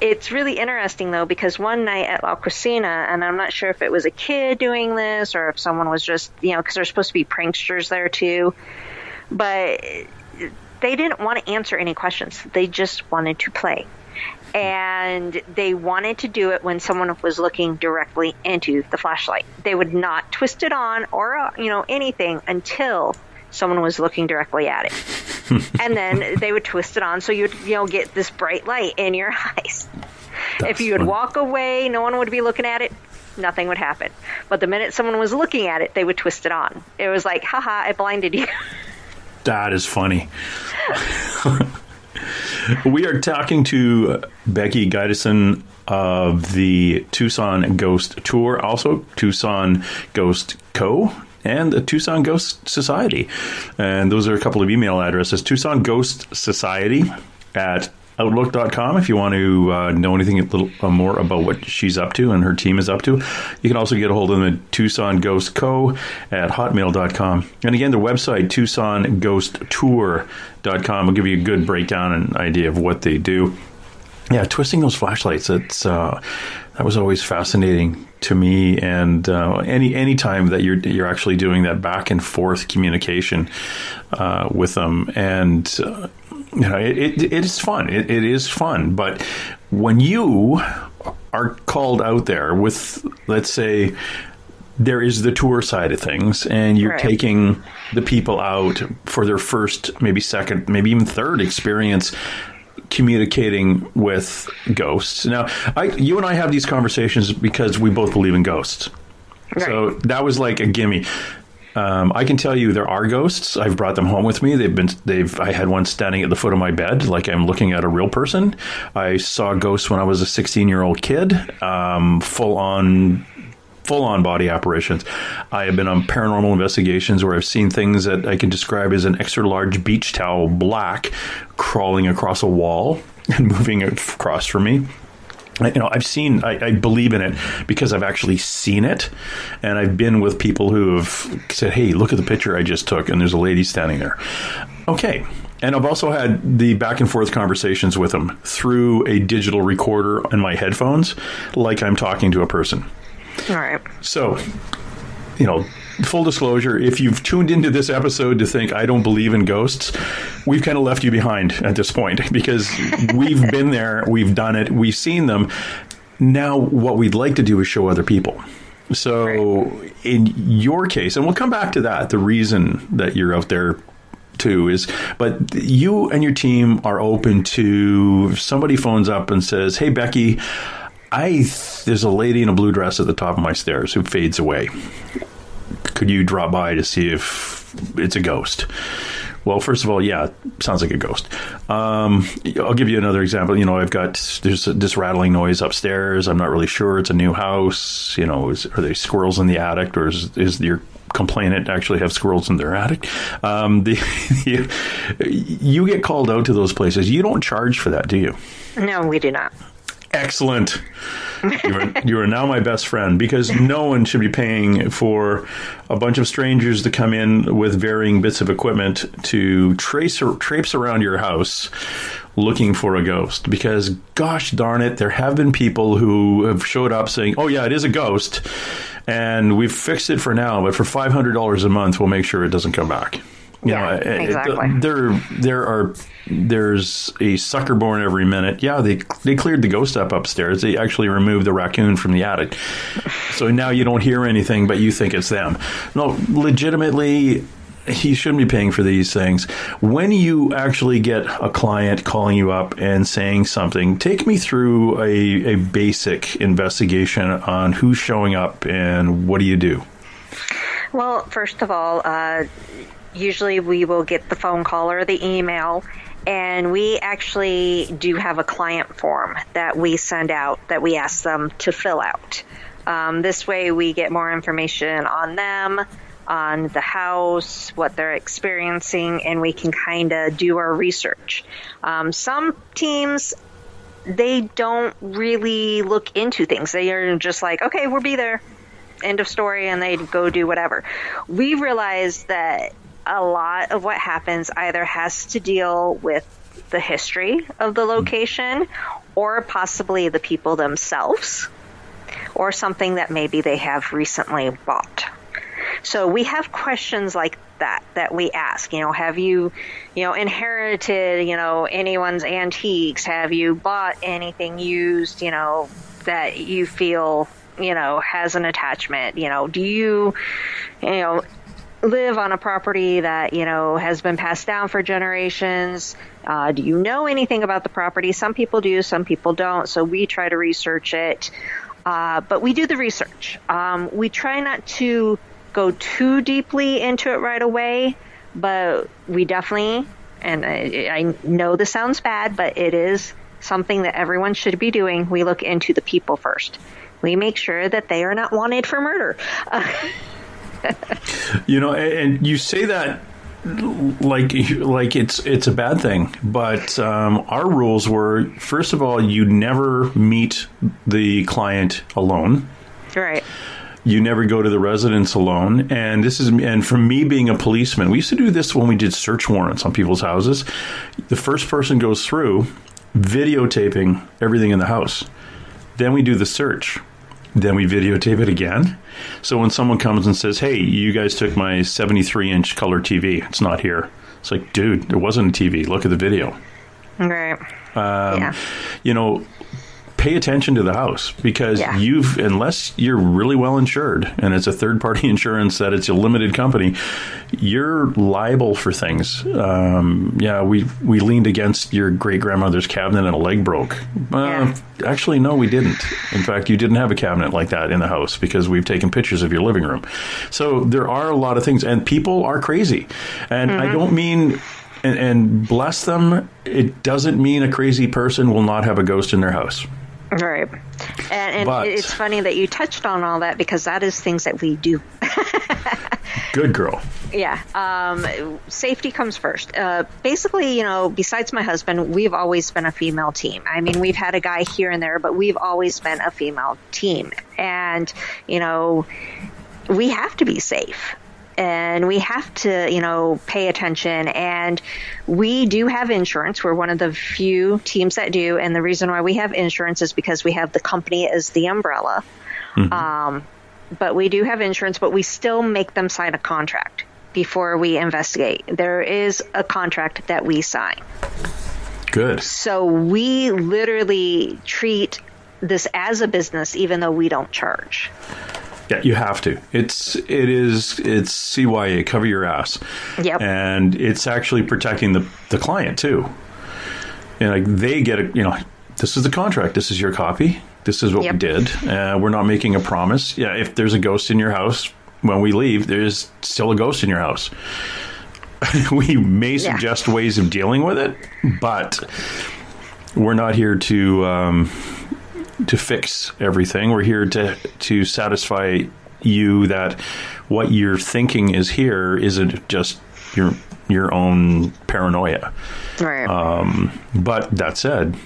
it's really interesting, though, because one night at La Cocina, and I'm not sure if it was a kid doing this or if someone was just, because there's supposed to be pranksters there, too. But they didn't want to answer any questions. They just wanted to play. And they wanted to do it when someone was looking directly into the flashlight. They would not twist it on or, anything until someone was looking directly at it. And then they would twist it on so you'd, get this bright light in your eyes. If you would walk away, no one would be looking at it. Nothing would happen. But the minute someone was looking at it, they would twist it on. It was like, haha, I blinded you. That is funny. We are talking to Becky Gydesen of the Tucson Ghost Tour, also Tucson Ghost Co., and the Tucson Ghost Society. And those are a couple of email addresses. Tucson Ghost Society at Outlook.com if you want to know anything a little more about what she's up to and her team is up to. You can also get a hold of them at Tucson Ghost Co. at hotmail.com. And again, the website, TucsonGhostTour.com, will give you a good breakdown and idea of what they do. Yeah, twisting those flashlights, that was always fascinating to me. And any time that you're actually doing that back and forth communication with them, and it is fun. It is fun. But when you are called out there with, let's say, there is the tour side of things, and you're taking the people out for their first, maybe second, maybe even third experience communicating with ghosts. Now, you and I have these conversations because we both believe in ghosts. Right. So that was like a gimme. I can tell you there are ghosts. I've brought them home with me. I had one standing at the foot of my bed, like I'm looking at a real person. I saw ghosts when I was a 16-year-old kid, full on body apparitions. I have been on paranormal investigations where I've seen things that I can describe as an extra large beach towel, black, crawling across a wall and moving across from me. I believe in it because I've actually seen it, and I've been with people who have said, hey, look at the picture I just took, and there's a lady standing there. Okay. And I've also had the back and forth conversations with them through a digital recorder in my headphones, like I'm talking to a person. All right. So, full disclosure, if you've tuned into this episode to think I don't believe in ghosts, we've kind of left you behind at this point, because we've been there, we've done it, we've seen them. Now, what we'd like to do is show other people. So in your case, and we'll come back to that, the reason that you're out there too is, but you and your team are open to, if somebody phones up and says, hey, Becky, there's a lady in a blue dress at the top of my stairs who fades away. Could you drop by to see if it's a ghost? Well, first of all, yeah, sounds like a ghost. I'll give you another example. There's this rattling noise upstairs. I'm not really sure. It's a new house. Are there squirrels in the attic, or is your complainant actually have squirrels in their attic? You get called out to those places. You don't charge for that, do you? No, we do not. Excellent. You are now my best friend, because no one should be paying for a bunch of strangers to come in with varying bits of equipment to traipse around your house looking for a ghost. Because, gosh darn it, there have been people who have showed up saying, oh, yeah, it is a ghost, and we've fixed it for now, but for $500 a month, we'll make sure it doesn't come back. Exactly. There's a sucker born every minute. Yeah, they cleared the ghost up upstairs. They actually removed the raccoon from the attic. So now you don't hear anything, but you think it's them. No, legitimately, he shouldn't be paying for these things. When you actually get a client calling you up and saying something, take me through a basic investigation on who's showing up and what do you do? Well, first of all, usually we will get the phone call or the email, and we actually do have a client form that we send out that we ask them to fill out. This way we get more information on them, on the house, what they're experiencing, and we can kind of do our research. Some teams, they don't really look into things. They are just like, okay, we'll be there. End of story, and they go do whatever. We realize that a lot of what happens either has to deal with the history of the location, or possibly the people themselves, or something that maybe they have recently bought. So we have questions like that we ask. Have you, inherited, anyone's antiques? Have you bought anything used, that you feel, has an attachment? Do you, live on a property that, has been passed down for generations? Do you know anything about the property? Some people do, some people don't. So we try to research it. But we do the research. We try not to go too deeply into it right away, but we definitely, and I know this sounds bad, but it is something that everyone should be doing. We look into the people first. We make sure that they are not wanted for murder. And you say that like it's a bad thing, but our rules were, first of all, you never meet the client alone. Right. You never go to the residence alone. And from me being a policeman, we used to do this when we did search warrants on people's houses. The first person goes through videotaping everything in the house. Then we do the search. Then we videotape it again. So when someone comes and says, hey, you guys took my 73-inch color TV, it's not here. It's like, dude, it wasn't a TV. Look at the video. Right. Pay attention to the house, because unless you're really well insured and it's a third-party insurance that it's a limited company, you're liable for things. We leaned against your great-grandmother's cabinet and a leg broke. Actually, no, we didn't. In fact, you didn't have a cabinet like that in the house, because we've taken pictures of your living room. So there are a lot of things, and people are crazy. And I don't mean... And bless them, it doesn't mean a crazy person will not have a ghost in their house. Right. And it's funny that you touched on all that, because that is things that we do. Good girl. Yeah. Safety comes first. Basically, besides my husband, we've always been a female team. I mean, we've had a guy here and there, but we've always been a female team. And, we have to be safe. and we have to, pay attention. And we do have insurance. We're one of the few teams that do. And the reason why we have insurance is because we have the company as the umbrella. But we do have insurance, but we still make them sign a contract before we investigate. There is a contract that we sign. Good. So we literally treat this as a business, even though we don't charge. Yeah, you have to. It's CYA, cover your ass. Yep. And it's actually protecting the client too. And like they get it, this is the contract. This is your copy. This is what we did. We're not making a promise. Yeah, if there's a ghost in your house when we leave, there's still a ghost in your house. We may suggest ways of dealing with it, but we're not here to fix everything. We're here to satisfy you that what you're thinking is here isn't just your own paranoia. Right. But that said,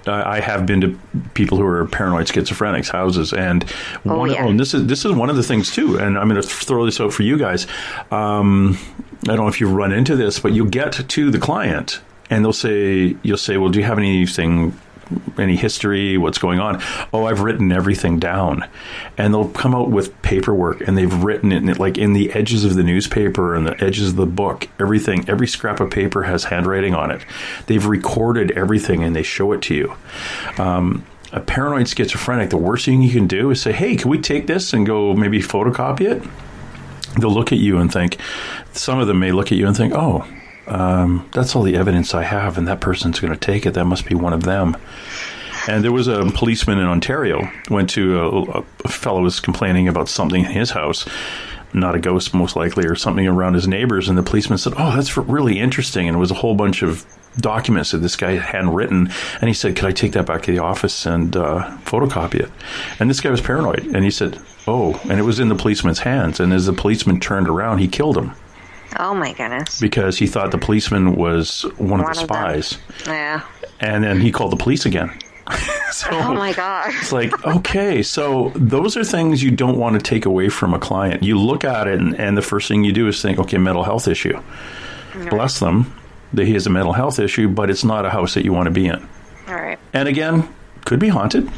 I have been to people who are paranoid schizophrenics' houses, and and this is one of the things too. And I'm going to throw this out for you guys. I don't know if you run into this, but you'll get to the client, and you'll say, "Well, do you have any history? What's going on?" "Oh, I've written everything down." And they'll come out with paperwork, and they've written it like in the edges of the newspaper and the edges of the book. Every scrap of paper has handwriting on it. They've recorded everything, and they show it to you. A paranoid schizophrenic, the worst thing you can do is say, "Hey, can we take this and go maybe photocopy it?" They'll look at you and think, some of them may look at you and think, "Oh, that's all the evidence I have, and that person's going to take it. That must be one of them." And there was a policeman in Ontario, went to a fellow was complaining about something in his house, not a ghost most likely, or something around his neighbors. And the policeman said, "Oh, that's really interesting." And it was a whole bunch of documents that this guy had handwritten. And he said, "Could I take that back to the office and photocopy it?" And this guy was paranoid. And he said, "Oh," and it was in the policeman's hands. And as the policeman turned around, he killed him. Oh, my goodness. Because he thought the policeman was one of the spies. Yeah. And then he called the police again. So oh, my God. It's like, okay, so those are things you don't want to take away from a client. You look at it, and the first thing you do is think, okay, mental health issue. Right. Bless them. He has a mental health issue, but it's not a house that you want to be in. All right. And again, could be haunted.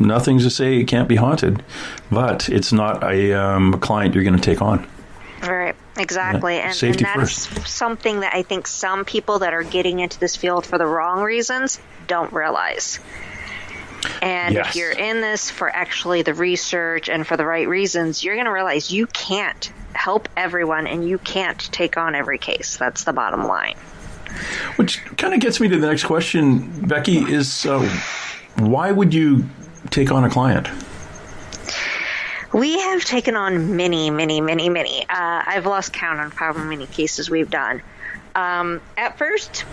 Nothing's to say it can't be haunted, but it's not a client you're going to take on. Right, exactly. Yeah. And that's first. Something that I think some people that are getting into this field for the wrong reasons don't realize. And if you're in this for actually the research and for the right reasons, you're going to realize you can't help everyone and you can't take on every case. That's the bottom line. Which kind of gets me to the next question, Becky, is why would you take on a client? We have taken on many. I've lost count on how many cases we've done. At first,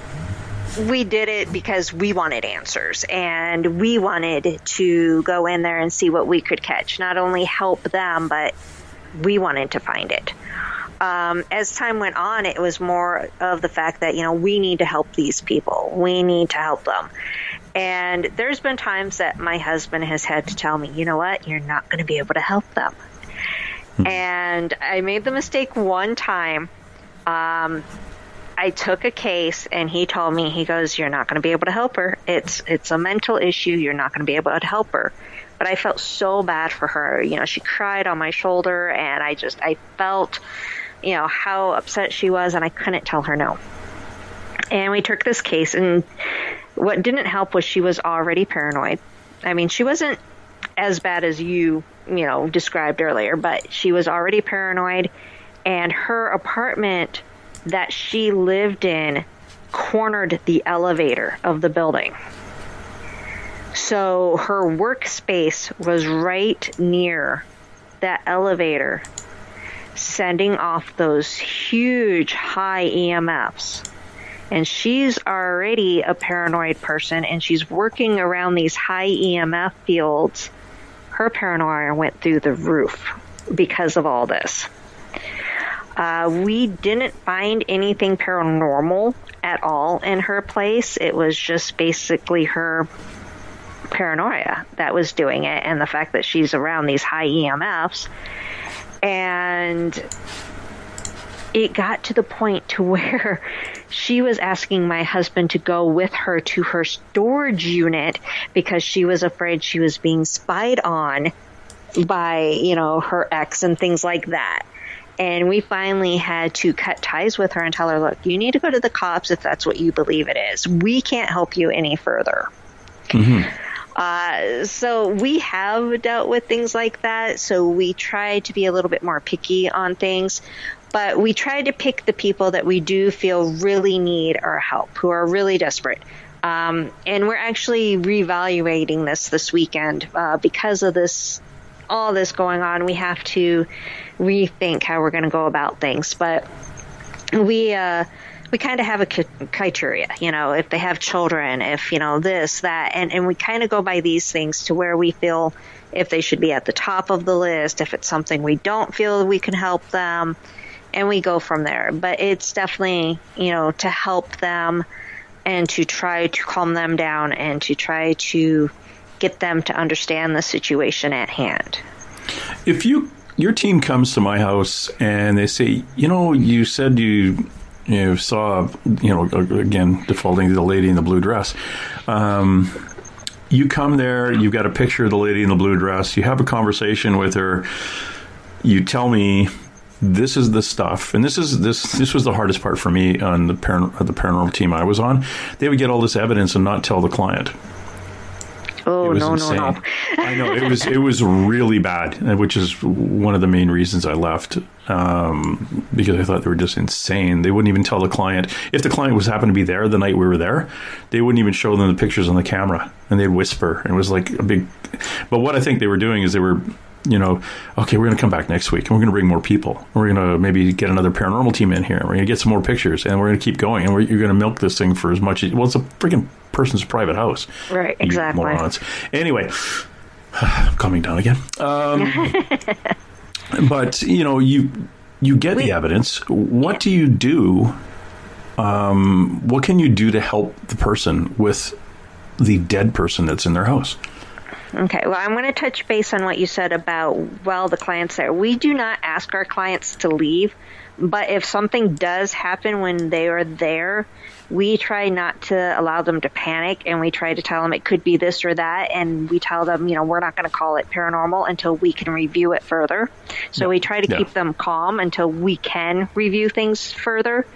we did it because we wanted answers, and we wanted to go in there and see what we could catch. Not only help them, but we wanted to find it. As time went on, it was more of the fact that, we need to help these people. We need to help them. And there's been times that my husband has had to tell me, you know what, you're not going to be able to help them. And I made the mistake one time. I took a case and he told me, he goes, you're not going to be able to help her. It's a mental issue. You're not going to be able to help her. But I felt so bad for her. She cried on my shoulder, and I felt, how upset she was, and I couldn't tell her no. And we took this case, and what didn't help was she was already paranoid. I mean, she wasn't as bad as you described earlier, but she was already paranoid, and her apartment that she lived in cornered the elevator of the building. So her workspace was right near that elevator, sending off those huge high EMFs. And she's already a paranoid person, and she's working around these high EMF fields. Her paranoia went through the roof because of all this. We didn't find anything paranormal at all in her place. It was just basically her paranoia that was doing it, and the fact that she's around these high EMFs. And it got to the point to where she was asking my husband to go with her to her storage unit because she was afraid she was being spied on by, her ex and things like that. And we finally had to cut ties with her and tell her, look, you need to go to the cops if that's what you believe it is. We can't help you any further. So we have dealt with things like that. So we try to be a little bit more picky on things. But we try to pick the people that we do feel really need our help, who are really desperate. And we're actually reevaluating this weekend because of all this going on. We have to rethink how we're going to go about things. But we kind of have a criteria, if they have children, if, this, that, and we kind of go by these things to where we feel if they should be at the top of the list, if it's something we don't feel we can help them. And we go from there. But it's definitely, to help them and to try to calm them down and to try to get them to understand the situation at hand. If your team comes to my house and they say, you said you saw, again, defaulting to the lady in the blue dress. You come there, you've got a picture of the lady in the blue dress, you have a conversation with her, you tell me, this is the stuff, and this was the hardest part for me on the paranormal team I was on. They would get all this evidence and not tell the client. Oh, no. I know, it was really bad, which is one of the main reasons I left, because I thought they were just insane. They wouldn't even tell the client. If the client happened to be there the night we were there, they wouldn't even show them the pictures on the camera, and they'd whisper. And it was like a big... But what I think they were doing is they were... okay, we're going to come back next week and we're going to bring more people. We're going to maybe get another paranormal team in here. We're going to get some more pictures and we're going to keep going. And you're going to milk this thing for as much as... Well, it's a freaking person's private house. Right, exactly. Morons. Anyway, calming down again. But, you get the evidence. What do you do? What can you do to help the person with the dead person that's in their house? Okay, well, I'm going to touch base on what you said about, the clients there. We do not ask our clients to leave, but if something does happen when they are there, we try not to allow them to panic, and we try to tell them it could be this or that, and we tell them, we're not going to call it paranormal until we can review it further. So we try to keep them calm until we can review things further.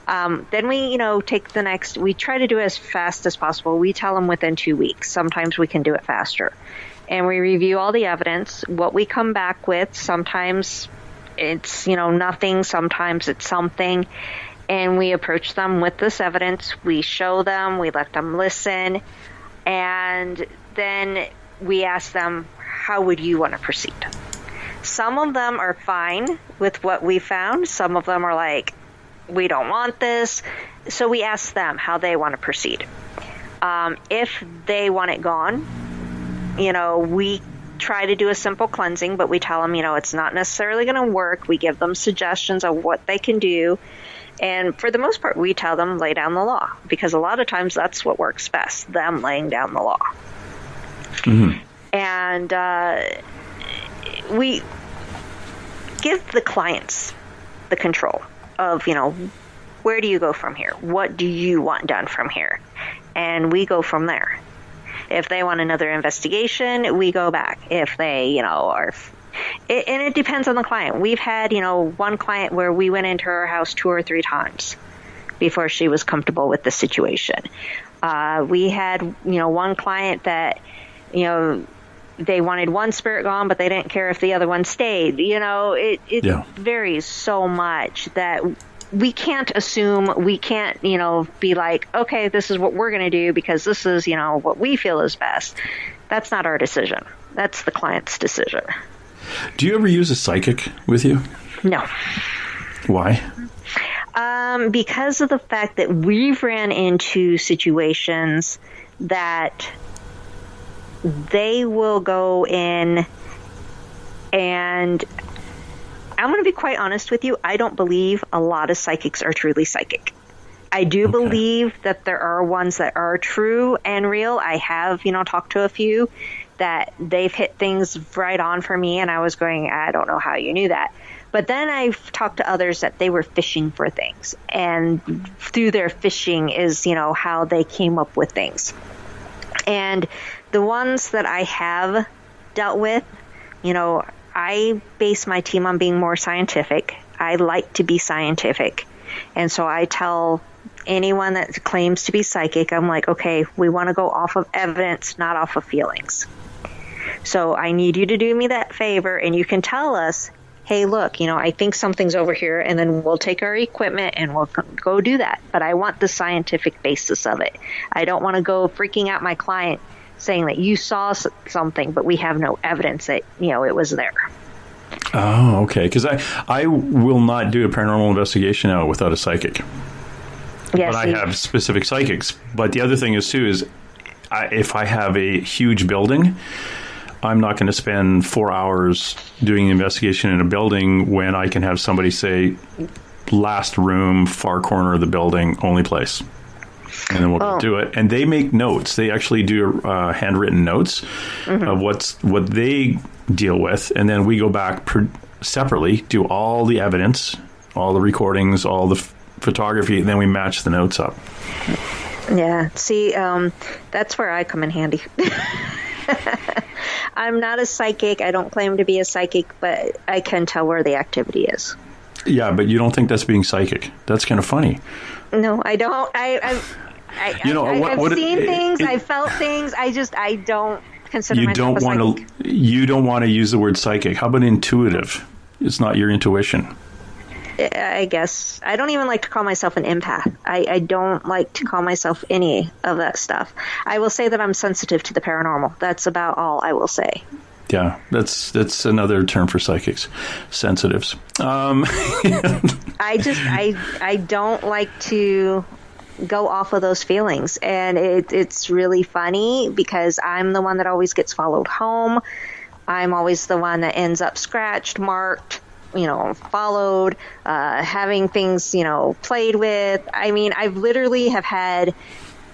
Then we, take the next, we try to do it as fast as possible. We tell them within 2 weeks. Sometimes we can do it faster. And we review all the evidence, what we come back with. Sometimes it's, nothing. Sometimes it's something. And we approach them with this evidence. We show them, we let them listen. And then we ask them, how would you want to proceed? Some of them are fine with what we found. Some of them are like, we don't want this. So we ask them how they want to proceed. If they want it gone, we try to do a simple cleansing, but we tell them, it's not necessarily going to work. We give them suggestions of what they can do. And for the most part, we tell them lay down the law, because a lot of times that's what works best, them laying down the law. Mm-hmm. And we give the clients the control of, where do you go from here? What do you want done from here? And we go from there. If they want another investigation, we go back. If they, are... and it depends on the client. We've had, one client where we went into her house 2 or 3 times before she was comfortable with the situation. We had, one client that, they wanted one spirit gone, but they didn't care if the other one stayed. It varies so much that we can't assume, we can't, be like, okay, this is what we're going to do because this is, what we feel is best. That's not our decision. That's the client's decision. Do you ever use a psychic with you? No. Why? Because of the fact that we've ran into situations that they will go in, and I'm going to be quite honest with you, I don't believe a lot of psychics are truly psychic. I do believe that there are ones that are true and real. I have, talked to a few, that they've hit things right on for me, and I was going, I don't know how you knew that. But then I've talked to others that they were fishing for things, and through their fishing is, how they came up with things. And the ones that I have dealt with, I base my team on being more scientific. I like to be scientific. And so I tell anyone that claims to be psychic, I'm like, okay, we want to go off of evidence, not off of feelings. So I need you to do me that favor, and you can tell us, hey, look, I think something's over here, and then we'll take our equipment and we'll go do that. But I want the scientific basis of it. I don't want to go freaking out my client saying that you saw something, but we have no evidence that, it was there. Oh, okay. Because I will not do a paranormal investigation now without a psychic. Yes, but I have specific psychics. But the other thing is, too, is if I have a huge building, I'm not going to spend 4 hours doing an investigation in a building when I can have somebody say, last room, far corner of the building, only place. And then we'll do it. And they make notes. They actually do handwritten notes of what they deal with. And then we go back separately, do all the evidence, all the recordings, all the photography, and then we match the notes up. Yeah. See, that's where I come in handy. I'm not a psychic. I don't claim to be a psychic, but I can tell where the activity is. Yeah, but you don't think that's being psychic. That's kind of funny. No, I don't. I've seen things. I've felt things. I don't consider myself a psychic. You don't want to use the word psychic. How about intuitive? It's not your intuition. I guess. I don't even like to call myself an empath. I don't like to call myself any of that stuff. I will say that I'm sensitive to the paranormal. That's about all I will say. Yeah, that's another term for psychics, sensitives. I don't like to go off of those feelings, and it's really funny because I'm the one that always gets followed home. I'm always the one that ends up scratched, marked, followed, having things, played with. I mean, I've literally have had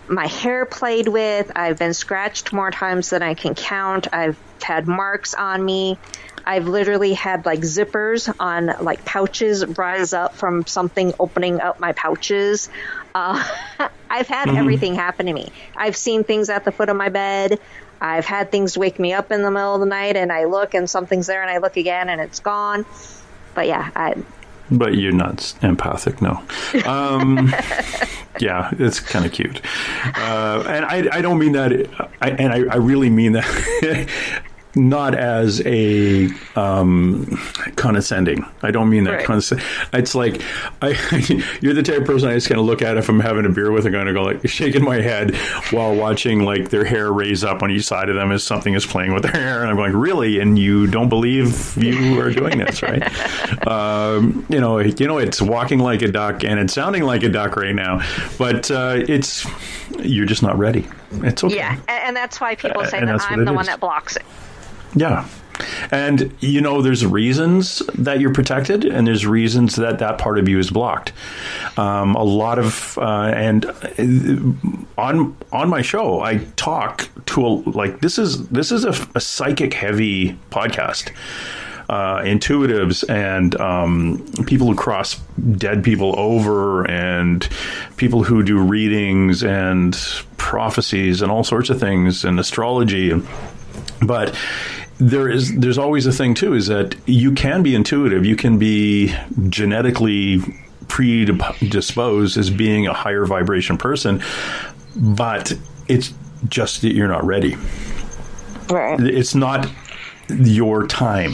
my hair played with. I've been scratched more times than I can count. I've had marks on me. I've literally had zippers on pouches rise up from something opening up my pouches. I've had everything happen to me. I've seen things at the foot of my bed. I've had things wake me up in the middle of the night, and I look and something's there, and I look again and it's gone. But yeah, But you're not empathic, no. Yeah, it's kind of cute. And I don't mean that, I really mean that not as a condescending. I don't mean that condescending. It's like, you're the type of person I just kind of look at if I'm having a beer with, and going to go shaking my head while watching their hair raise up on each side of them as something is playing with their hair. And I'm going, really? And you don't believe you are doing this, right? It's walking like a duck and it's sounding like a duck right now, but you're just not ready. It's okay. Yeah, and that's why people say that I'm the one that blocks it. Yeah. And, there's reasons that you're protected, and there's reasons that part of you is blocked. A lot of, and on my show, I talk to this is a psychic heavy podcast. Intuitives and people who cross dead people over, and people who do readings and prophecies and all sorts of things, and astrology. But there's always a thing too, is that you can be intuitive. You can be genetically predisposed as being a higher vibration person, but it's just that you're not ready. Right. It's not your time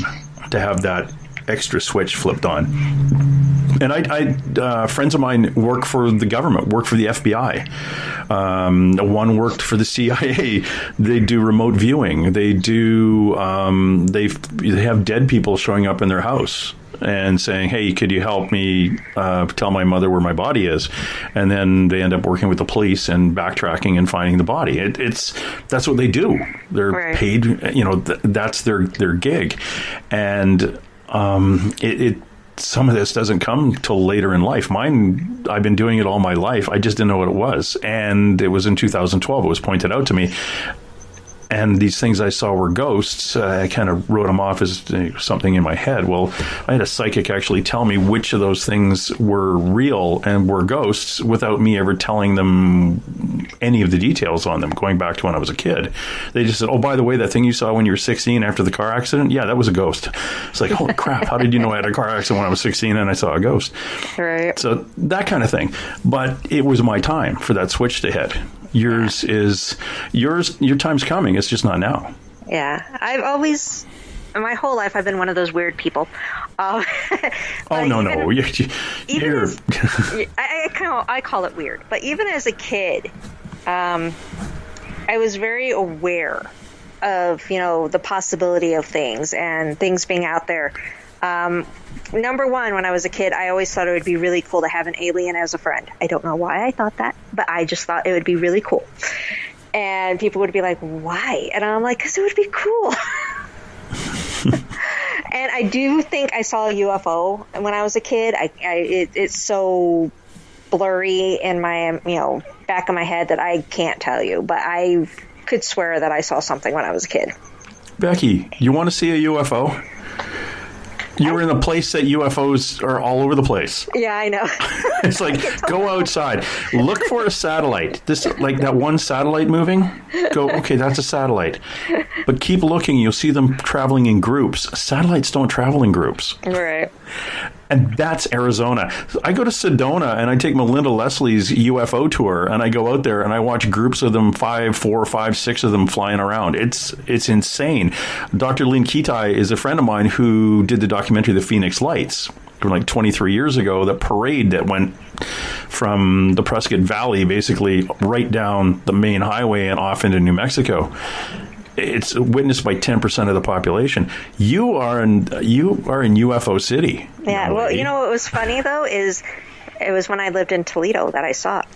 to have that extra switch flipped on. And I friends of mine work for the government, work for the FBI. One worked for the CIA. They do remote viewing. They do. They have dead people showing up in their house and saying, "Hey, could you help me tell my mother where my body is?" And then they end up working with the police and backtracking and finding the body. That's what they do. They're paid. That's their gig, and some of this doesn't come till later in life. Mine, I've been doing it all my life. I just didn't know what it was. And it was in 2012. It was pointed out to me. and these things I saw were ghosts. I kind of wrote them off as something in my head. Well, I had a psychic actually tell me which of those things were real and were ghosts without me ever telling them any of the details on them, going back to when I was a kid. They just said, oh, by the way, that thing you saw when you were 16 after the car accident, yeah, that was a ghost. It's like, holy crap, how did you know I had a car accident when I was 16 and I saw a ghost? Right. So that kind of thing. But it was my time for that switch to hit. Your time's coming. It's just not now. Yeah. I've always, my whole life, I've been one of those weird people. Oh, no. You're I call it weird. But even as a kid, I was very aware of, the possibility of things and things being out there. Number one, when I was a kid, I always thought it would be really cool to have an alien as a friend. I don't know why I thought that, but I just thought it would be really cool. And people would be like, why? And I'm like, because it would be cool. And I do think I saw a UFO when I was a kid. It's so blurry in my, back of my head that I can't tell you, but I could swear that I saw something when I was a kid. Becky, you want to see a UFO? You were in a place that UFOs are all over the place. Yeah, I know. It's like, go outside. Look for a satellite. Like that one satellite moving. Go, okay, that's a satellite. But keep looking. You'll see them traveling in groups. Satellites don't travel in groups. Right. And that's Arizona. I go to Sedona and I take Melinda Leslie's UFO tour and I go out there and I watch groups of them, 4, 5, 6 of them flying around. It's insane. Dr. Lynn Kitai is a friend of mine who did the documentary The Phoenix Lights from like 23 years ago, the parade that went from the Prescott Valley basically right down the main highway and off into New Mexico. It's witnessed by 10% of the population. You are in UFO City. Yeah. Well, what was funny though is it was when I lived in Toledo that I saw it.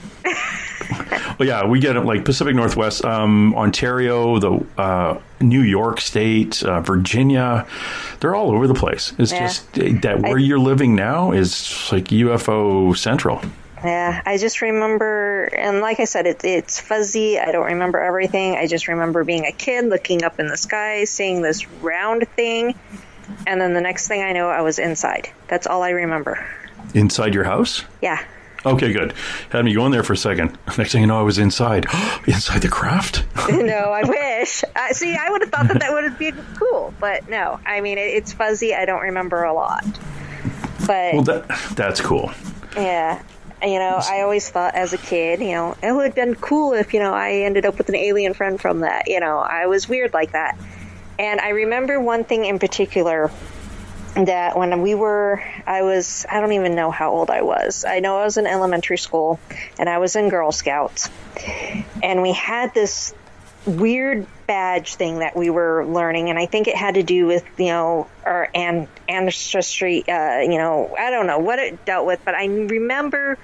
Well, yeah, we get it like Pacific Northwest, Ontario, the New York State, Virginia. They're all over the place. It's just that where you're living now is like UFO central. Yeah, I just remember, and like I said, it's fuzzy. I don't remember everything. I just remember being a kid, looking up in the sky, seeing this round thing, and then the next thing I know, I was inside. That's all I remember. Inside your house? Yeah. Okay, good. Had me going there for a second. Next thing you know, I was inside. Inside the craft? No, I wish. See, I would have thought that would have been cool, but no. I mean, it's fuzzy. I don't remember a lot. But well, that's cool. Yeah. I always thought as a kid, it would have been cool if, I ended up with an alien friend from that. I was weird like that. And I remember one thing in particular that when I don't even know how old I was. I know I was in elementary school and I was in Girl Scouts. And we had this weird badge thing that we were learning, and I think it had to do with our ancestry. I don't know what it dealt with, but I remember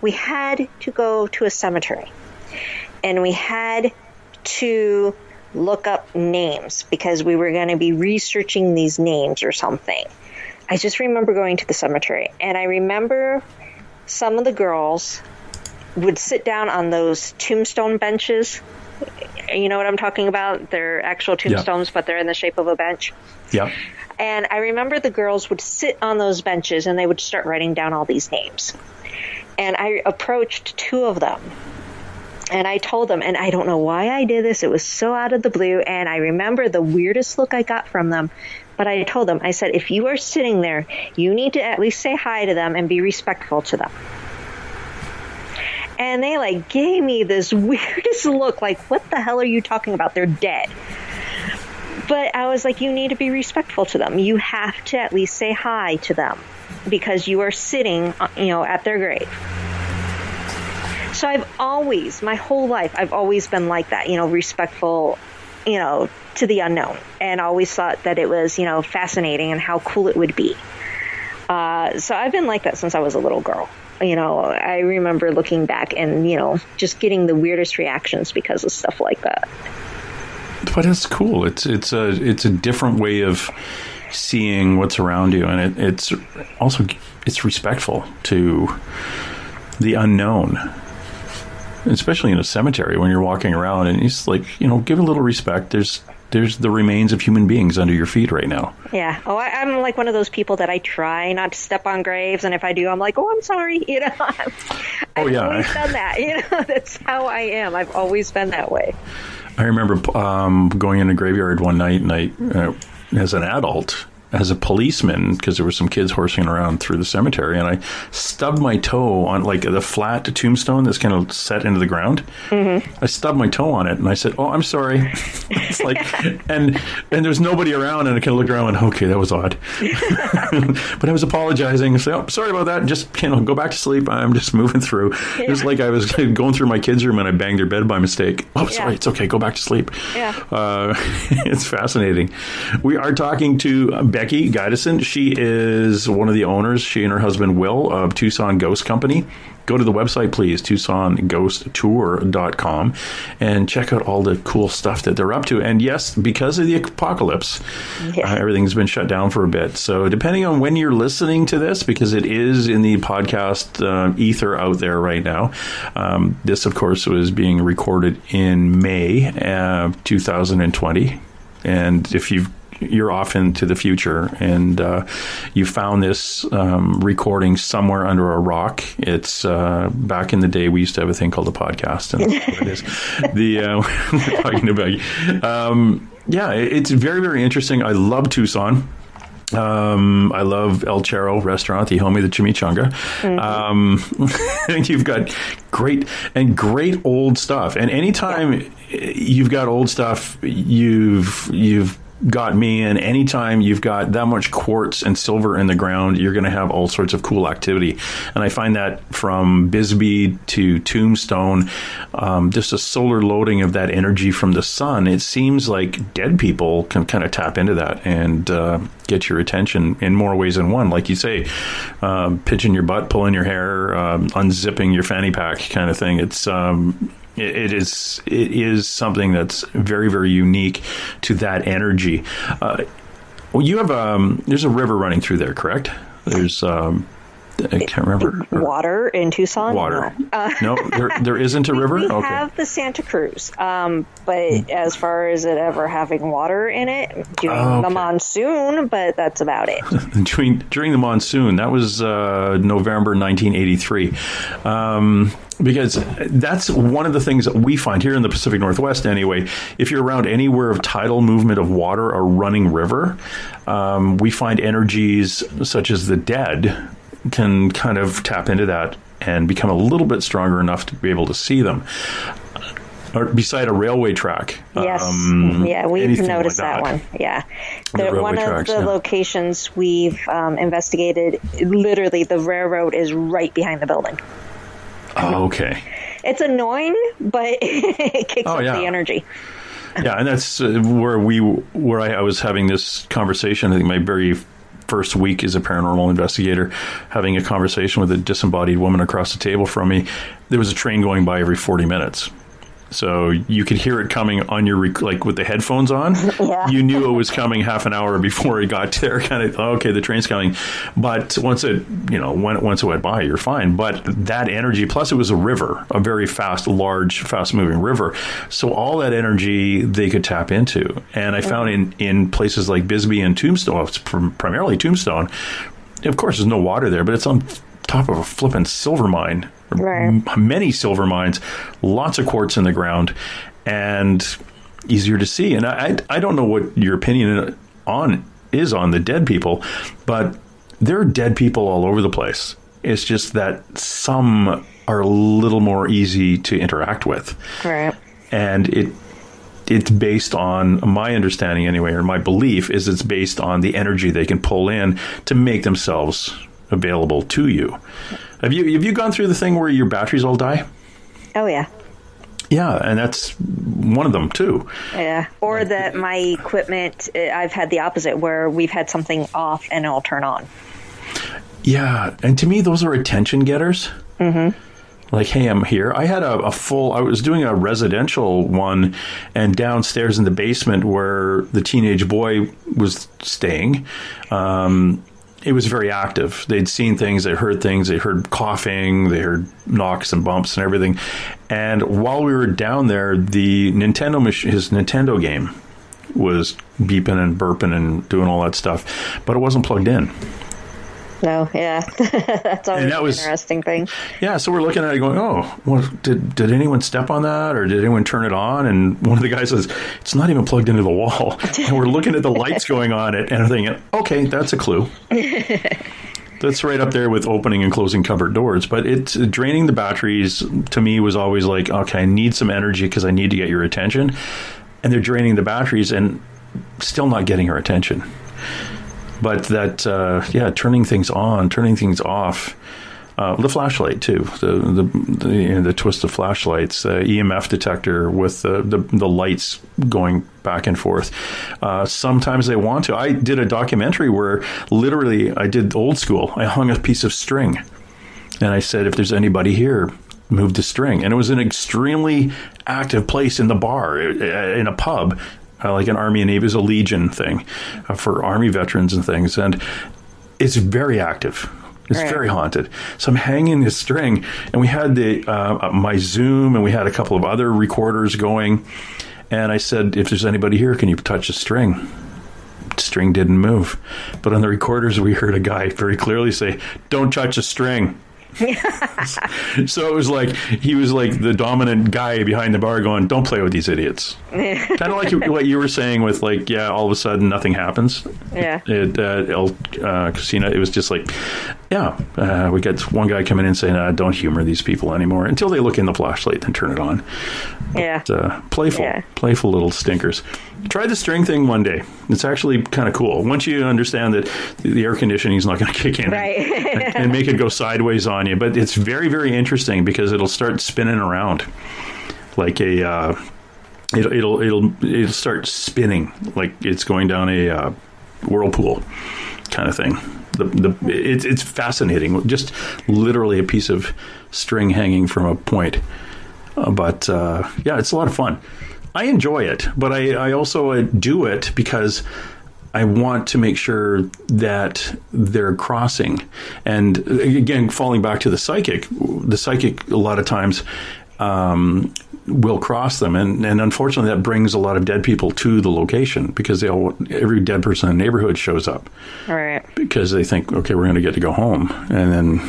we had to go to a cemetery and we had to look up names because we were going to be researching these names or something. I just remember going to the cemetery, and I remember some of the girls would sit down on those tombstone benches. You know what I'm talking about? They're actual tombstones, but they're in the shape of a bench. Yeah. And I remember the girls would sit on those benches and they would start writing down all these names. And I approached 2 of them and I told them, and I don't know why I did this. It was so out of the blue. And I remember the weirdest look I got from them. But I told them, I said, if you are sitting there, you need to at least say hi to them and be respectful to them. And they gave me this weirdest look, like, what the hell are you talking about? They're dead. But I was like, you need to be respectful to them. You have to at least say hi to them because you are sitting, at their grave. So my whole life, I've always been like that, respectful, to the unknown, and always thought that it was, fascinating and how cool it would be. So I've been like that since I was a little girl. I remember looking back and, just getting the weirdest reactions because of stuff like that. But it's cool. It's a different way of seeing what's around you, and it's also respectful to the unknown. especially in a cemetery when you're walking around, and it's like, give a little respect. There's the remains of human beings under your feet right now. Yeah. Oh, I'm like one of those people that I try not to step on graves, and if I do, I'm like, oh, I'm sorry. I've always done that. That's how I am. I've always been that way. I remember going in a graveyard one night, and as an adult, as a policeman, because there were some kids horsing around through the cemetery, and I stubbed my toe on like the flat tombstone that's kind of set into the ground. Mm-hmm. I stubbed my toe on it, and I said, "Oh, I'm sorry." It's like, and there's nobody around, and I kind of looked around and went, "Okay, that was odd." But I was apologizing. I said, "Oh, sorry about that. Just go back to sleep. I'm just moving through." Yeah. It was like I was going through my kids' room and I banged their bed by mistake. Oh, sorry, it's okay. Go back to sleep. Yeah. It's fascinating. We are talking to Becky Gydesen. She is one of the owners, she and her husband Will, of Tucson Ghost Company. Go to the website, please, tucsonghosttour.com, and check out all the cool stuff that they're up to. And yes, because of the apocalypse, everything's been shut down for a bit. So depending on when you're listening to this, because it is in the podcast ether out there right now, this, of course, was being recorded in May 2020. And if you're off into the future and you found this recording somewhere under a rock, it's back in the day we used to have a thing called a podcast, and that's what it is. We're talking about it's very, very interesting. I love Tucson. I love El Chero restaurant, the homie, the chimichanga. Mm-hmm. You've got great old stuff, and anytime you've got old stuff, you've got me. And anytime you've got that much quartz and silver in the ground, you're going to have all sorts of cool activity. And I find that from Bisbee to Tombstone, just a solar loading of that energy from the sun. It seems like dead people can kind of tap into that and get your attention in more ways than one. Like you say, pitching your butt, pulling your hair, unzipping your fanny pack kind of thing. It is something that's very, very unique to that energy. You have there's a river running through there, correct? There's I can't remember. Water in Tucson? Water. No, there isn't a river? We have the Santa Cruz, but as far as it ever having water in it, during the monsoon, but that's about it. During the monsoon, that was November 1983. Because that's one of the things that we find here in the Pacific Northwest anyway. If you're around anywhere of tidal movement of water or running river, we find energies such as the dead can kind of tap into that and become a little bit stronger enough to be able to see them. Or beside a railway track. Yes. We've noticed that one. Yeah. One of the locations we've investigated, literally the railroad is right behind the building. Oh, okay. It's annoying, but it kicks up the energy. Yeah, and that's where I was having this conversation. I think my very first week as a paranormal investigator, having a conversation with a disembodied woman across the table from me. There was a train going by every 40 minutes. So you could hear it coming on your, like with the headphones on. Yeah. You knew it was coming half an hour before it got there. Kind of, okay, the train's coming. But once it went by, you're fine. But that energy, plus it was a river, a very large, fast-moving river. So all that energy they could tap into. And I found in places like Bisbee and Tombstone, it's primarily Tombstone, of course, there's no water there, but it's on top of a flippin' silver mine. Right. Many silver mines, lots of quartz in the ground, and easier to see. And I don't know what your opinion is on the dead people, but there are dead people all over the place. It's just that some are a little more easy to interact with. Right. And it's based on, my understanding anyway, or my belief is it's based on the energy they can pull in to make themselves available to you. Have you gone through the thing where your batteries all die? Oh, yeah. Yeah, and that's one of them, too. Yeah, or that my equipment, I've had the opposite, where we've had something off and it'll turn on. Yeah, and to me, those are attention getters. Mm-hmm. Like, hey, I'm here. I had I was doing a residential one, and downstairs in the basement where the teenage boy was staying, it was very active. They'd seen things, they heard coughing, they heard knocks and bumps and everything. And while we were down there, the his Nintendo game was beeping and burping and doing all that stuff, but it wasn't plugged in. No, yeah. That's always an interesting thing. Yeah, so we're looking at it going, oh, well, did anyone step on that, or did anyone turn it on? And one of the guys says, it's not even plugged into the wall. And we're looking at the lights going on it, and I'm thinking, okay, that's a clue. That's right up there with opening and closing cupboard doors. But it's draining the batteries, to me, was always like, okay, I need some energy because I need to get your attention. And they're draining the batteries and still not getting your attention. But that, turning things on, turning things off, the flashlight too, the twisted flashlights, EMF detector with the lights going back and forth. Sometimes they want to. I did a documentary where literally I did old school. I hung a piece of string, and I said, if there's anybody here, move the string. And it was an extremely active place in the bar, in a pub. Like an Army and Navy, is a Legion thing for Army veterans and things. And it's very active. It's very haunted. So I'm hanging this string, and we had my Zoom, and we had a couple of other recorders going. And I said, if there's anybody here, can you touch the string? The string didn't move. But on the recorders, we heard a guy very clearly say, don't touch the string. So it was like he was like the dominant guy behind the bar going, don't play with these idiots. Kind of like what you were saying with like, all of a sudden nothing happens. Yeah. At El Casino, it was just like, we got one guy coming in saying, don't humor these people anymore until they look in the flashlight and turn it on. Yeah. But, playful little stinkers. Try the string thing one day. It's actually kind of cool. Once you understand that the air conditioning is not going to kick in and make it go sideways on you. But it's very, very interesting because it'll start spinning around like a it'll start spinning like it's going down a whirlpool kind of thing. It's fascinating. Just literally a piece of string hanging from a point. But it's a lot of fun. I enjoy it, but I also do it because I want to make sure that they're crossing. And again, falling back to the psychic a lot of times will cross them. And unfortunately, that brings a lot of dead people to the location because every dead person in the neighborhood shows up. All right. Because they think, okay, we're going to get to go home. And then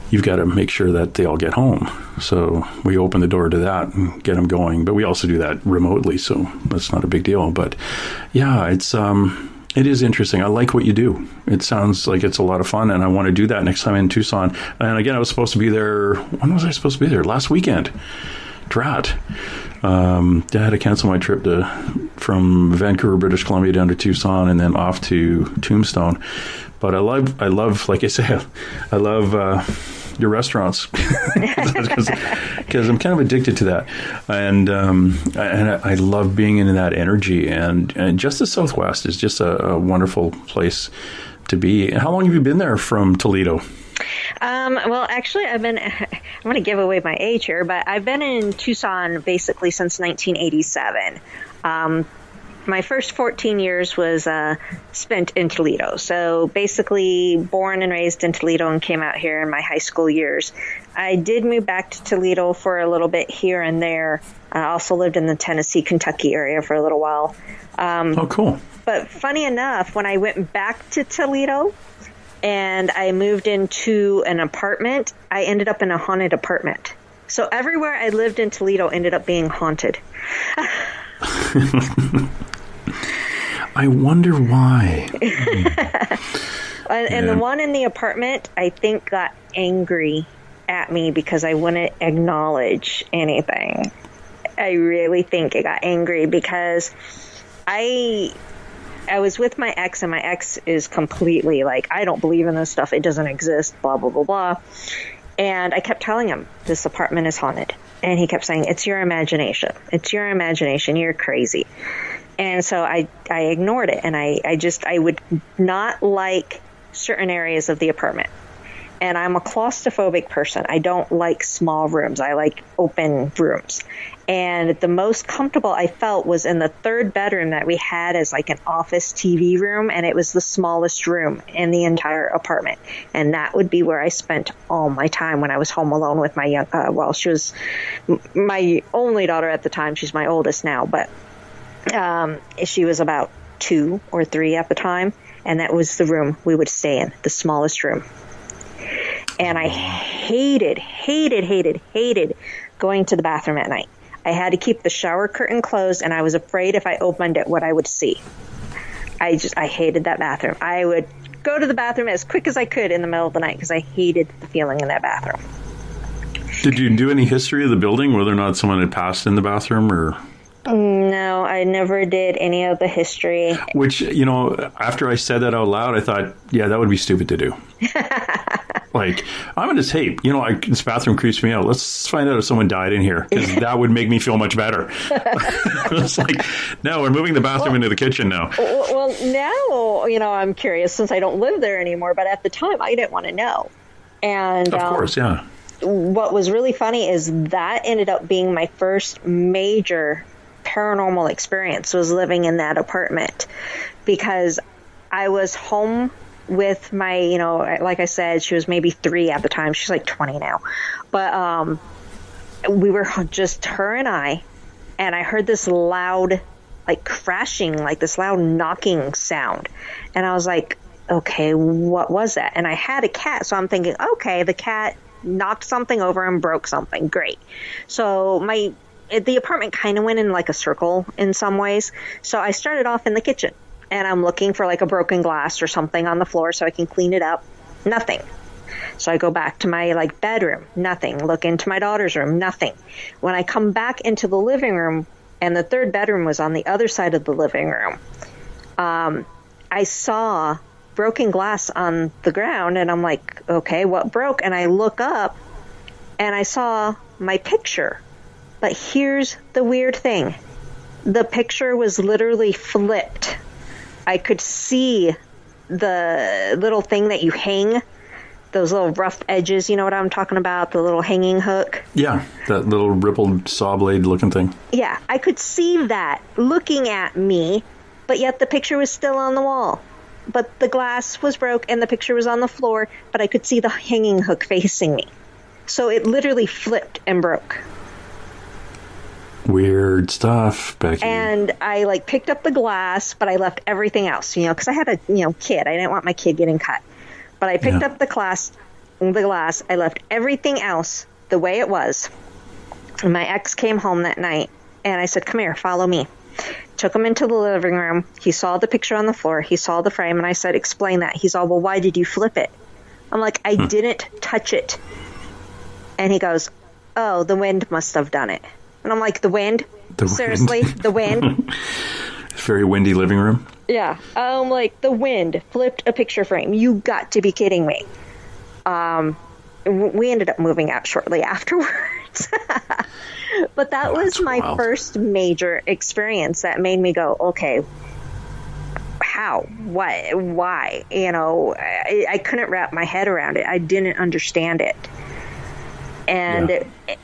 you've got to make sure that they all get home. So we open the door to that and get them going. But we also do that remotely, so that's not a big deal. But it is interesting. I like what you do. It sounds like it's a lot of fun, and I want to do that next time in Tucson. And again, I was supposed to be there. When was I supposed to be there? Last weekend. Drat. I had to cancel my trip from Vancouver, British Columbia down to Tucson and then off to Tombstone. But I love, like I said, I love your restaurants because I'm kind of addicted to that, and I love being in that energy. And just the Southwest is just a wonderful place to be. How long have you been there from Toledo? Well, actually, I'm going to give away my age here, but I've been in Tucson basically since 1987. My first 14 years was spent in Toledo. So basically born and raised in Toledo and came out here in my high school years. I did move back to Toledo for a little bit here and there. I also lived in the Tennessee, Kentucky area for a little while. Oh, cool. But funny enough, when I went back to Toledo and I moved into an apartment, I ended up in a haunted apartment. So everywhere I lived in Toledo ended up being haunted. I wonder why. And the one in the apartment, I think, got angry at me because I wouldn't acknowledge anything. I really think it got angry because I was with my ex, and my ex is completely like, I don't believe in this stuff. It doesn't exist, blah, blah, blah, blah. And I kept telling him, this apartment is haunted. And he kept saying, it's your imagination. It's your imagination. You're crazy. And so I ignored it. And I would not like certain areas of the apartment. And I'm a claustrophobic person. I don't like small rooms. I like open rooms. And the most comfortable I felt was in the third bedroom that we had as like an office TV room. And it was the smallest room in the entire apartment. And that would be where I spent all my time when I was home alone with my young, she was my only daughter at the time. She's my oldest now, but she was about 2 or 3 at the time. And that was the room we would stay in, the smallest room. And I hated going to the bathroom at night. I had to keep the shower curtain closed, and I was afraid if I opened it, what I would see. I hated that bathroom. I would go to the bathroom as quick as I could in the middle of the night because I hated the feeling in that bathroom. Did you do any history of the building, whether or not someone had passed in the bathroom, or? No, I never did any of the history. Which, after I said that out loud, I thought, yeah, that would be stupid to do. Like, I'm going to tape, this bathroom creeps me out. Let's find out if someone died in here, because that would make me feel much better. It's like, no, we're moving the bathroom into the kitchen now. Well, now, I'm curious since I don't live there anymore, but at the time I didn't want to know. And of course, yeah. What was really funny is that ended up being my first major paranormal experience, was living in that apartment, because I was home with my, like I said, she was maybe 3 at the time. She's like 20 now. But we were just her and I heard this loud, like crashing, like this loud knocking sound. And I was like, okay, what was that? And I had a cat, so I'm thinking, okay, the cat knocked something over and broke something. Great. So the apartment kind of went in like a circle in some ways. So I started off in the kitchen. And I'm looking for like a broken glass or something on the floor so I can clean it up. Nothing. So I go back to my like bedroom. Nothing. Look into my daughter's room. Nothing. When I come back into the living room, and the third bedroom was on the other side of the living room, I saw broken glass on the ground, and I'm like, okay, what broke? And I look up, and I saw my picture. But here's the weird thing. The picture was literally flipped. I could see the little thing that you hang, those little rough edges, you know what I'm talking about, the little hanging hook? Yeah, that little rippled saw blade looking thing. Yeah, I could see that looking at me, but yet the picture was still on the wall. But the glass was broke and the picture was on the floor, but I could see the hanging hook facing me. So it literally flipped and broke. Weird stuff, Becky. And I picked up the glass, but I left everything else, because I had a kid. I didn't want my kid getting cut. But I picked up the glass. I left everything else the way it was. And my ex came home that night, and I said, "Come here, follow me." Took him into the living room. He saw the picture on the floor. He saw the frame, and I said, "Explain that." He's all, "Well, why did you flip it?" I'm like, "I didn't touch it." And he goes, "Oh, the wind must have done it." And I'm like, the wind? Seriously? The wind? Very windy living room. Yeah. I'm like, the wind flipped a picture frame. You got to be kidding me. We ended up moving out shortly afterwards. But that was my first major experience that made me go, okay, how? What? Why? I couldn't wrap my head around it. I didn't understand it. And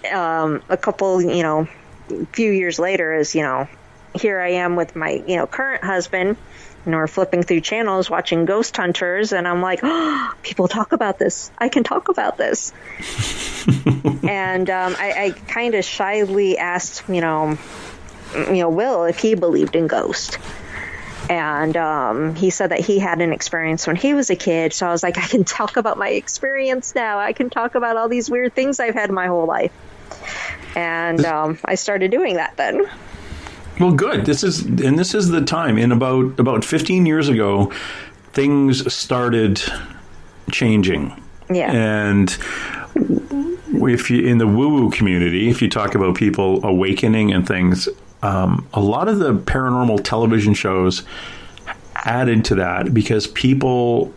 a couple, few years later is, here I am with my, current husband, and we're flipping through channels watching Ghost Hunters, and I'm like, oh, people talk about this. I can talk about this. And I kind of shyly asked, Will if he believed in ghosts. And he said that he had an experience when he was a kid. So I was like, I can talk about my experience now. I can talk about all these weird things I've had my whole life. And I started doing that then. Well, good. This is the time. In about 15 years ago, things started changing. Yeah. And if you, in the woo-woo community, if you talk about people awakening and things, a lot of the paranormal television shows added to that because people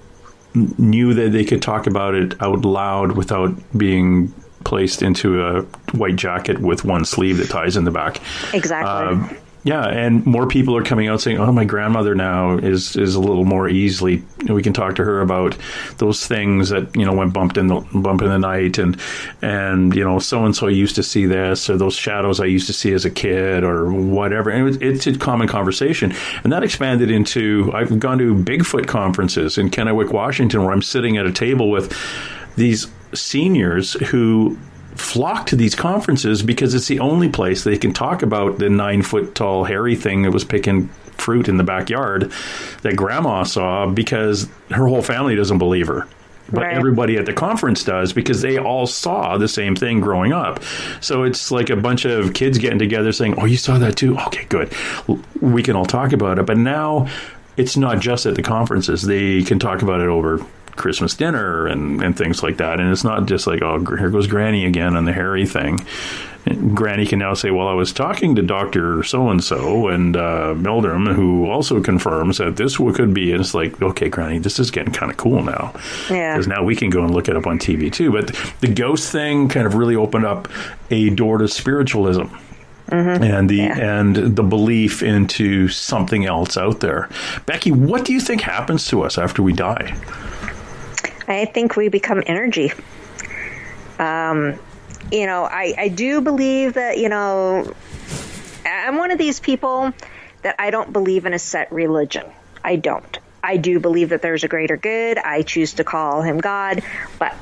knew that they could talk about it out loud without being placed into a white jacket with one sleeve that ties in the back. Exactly. Yeah, and more people are coming out saying, "Oh, my grandmother now is a little more easily. We can talk to her about those things that went bump in the night, and so and so used to see this, or those shadows I used to see as a kid, or whatever." And it's a common conversation, and that expanded into I've gone to Bigfoot conferences in Kennewick, Washington, where I'm sitting at a table with these seniors who flock to these conferences because it's the only place they can talk about the 9-foot tall hairy thing that was picking fruit in the backyard that grandma saw, because her whole family doesn't believe her. But right. Everybody at the conference does, because they all saw the same thing growing up. So it's like a bunch of kids getting together saying, "Oh, you saw that too? Okay, good. We can all talk about it." But now it's not just at the conferences. They can talk about it over Christmas dinner and things like that. And it's not just like, "Oh, here goes Granny again on the hairy thing." And Granny can now say, "Well, I was talking to Dr. So-and-so and Meldrum, who also confirms that this could be." And it's like, okay, Granny, this is getting kind of cool now. Yeah. Because now we can go and look it up on TV too. But the ghost thing kind of really opened up a door to spiritualism. Mm-hmm. And the belief into something else out there. Becky, what do you think happens to us after we die? I think we become energy. I do believe that, I'm one of these people that I don't believe in a set religion. I don't. I do believe that there's a greater good. I choose to call him God, but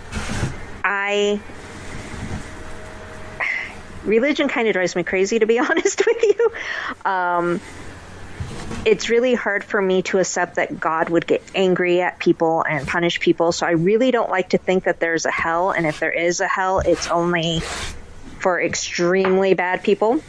religion kind of drives me crazy, to be honest with you. It's really hard for me to accept that God would get angry at people and punish people. So I really don't like to think that there's a hell. And if there is a hell, it's only for extremely bad people.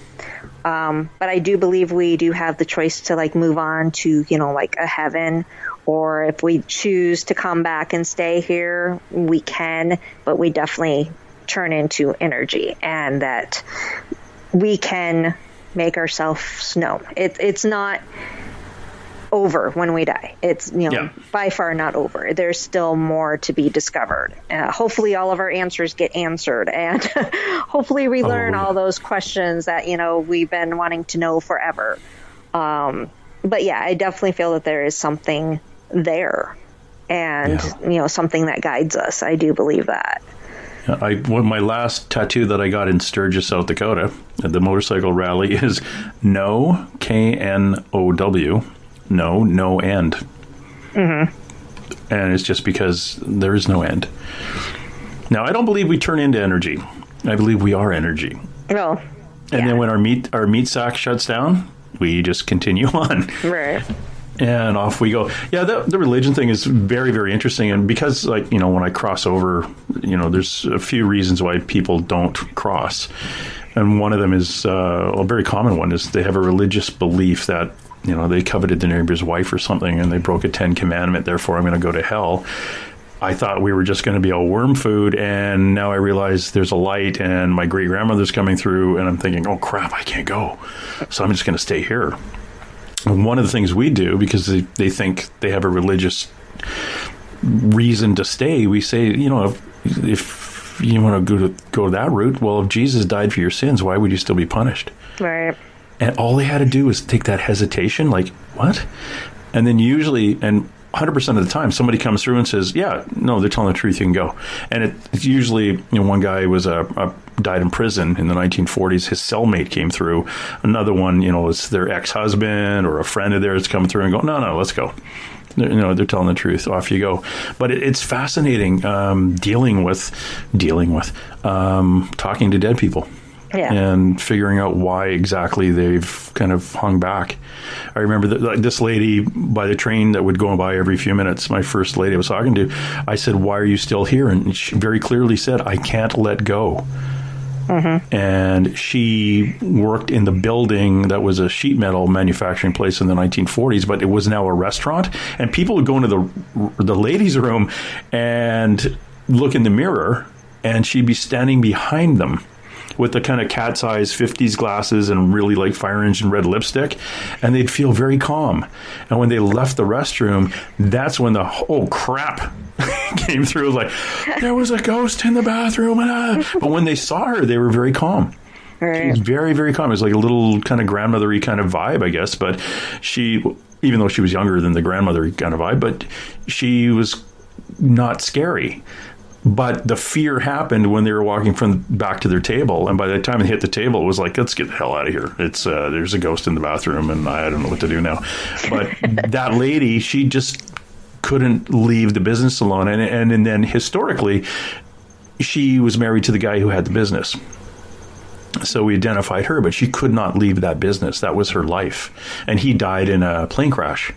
But I do believe we do have the choice to move on to, a heaven, or if we choose to come back and stay here, we can, but we definitely turn into energy, and that we can make ourselves known. It's not over when we die. It's by far not over. There's still more to be discovered. Hopefully all of our answers get answered, and hopefully we learn all those questions that we've been wanting to know forever. But yeah, I definitely feel that there is something there, and something that guides us. I do believe that. My last tattoo that I got in Sturgis, South Dakota, at the motorcycle rally, is no, K-N-O-W, no end. Mm-hmm. And it's just because there is no end. Now, I don't believe we turn into energy. I believe we are energy. Well, and then when our meat sack shuts down, we just continue on. Right. And off we go. Yeah, the religion thing is very, very interesting. And because, when I cross over, there's a few reasons why people don't cross. And one of them is, a very common one, is they have a religious belief that, they coveted their neighbor's wife or something, and they broke a 10 commandment, therefore I'm going to go to hell. I thought we were just going to be all worm food, and now I realize there's a light, and my great-grandmother's coming through, and I'm thinking, oh, crap, I can't go. So I'm just going to stay here. And one of the things we do, because they think they have a religious reason to stay, we say, if you want to go that route, well, if Jesus died for your sins, why would you still be punished? Right. And all they had to do was take that hesitation, like, what? And then usually, and 100% of the time, somebody comes through and says, yeah, no, they're telling the truth, you can go. And it's usually, one guy was died in prison in the 1940s. His cellmate came through. Another one, it's their ex-husband or a friend of theirs come through and go, no, let's go. They're telling the truth. Off you go. But it's fascinating dealing with talking to dead people. Yeah. And figuring out why exactly they've kind of hung back. I remember this lady by the train that would go by every few minutes, my first lady I was talking to, I said, why are you still here? And she very clearly said, I can't let go. Mm-hmm. And she worked in the building that was a sheet metal manufacturing place in the 1940s, but it was now a restaurant. And people would go into the ladies' room and look in the mirror, and she'd be standing behind them with the kind of cat's eyes 50s glasses and really fire engine red lipstick, and they'd feel very calm. And when they left the restroom, that's when the whole crap came through. There was a ghost in the bathroom. But when they saw her, they were very calm. She's very, very calm. It's like a little kind of grandmothery kind of vibe, I guess. But she, even though she was younger than the grandmother kind of vibe, but she was not scary. But the fear happened when they were walking from back to their table, and by the time they hit the table, it was like, let's get the hell out of here. It's there's a ghost in the bathroom, and I don't know what to do now. But that lady, she just couldn't leave the business alone, and then historically, she was married to the guy who had the business. So we identified her, but she could not leave that business. That was her life, and he died in a plane crash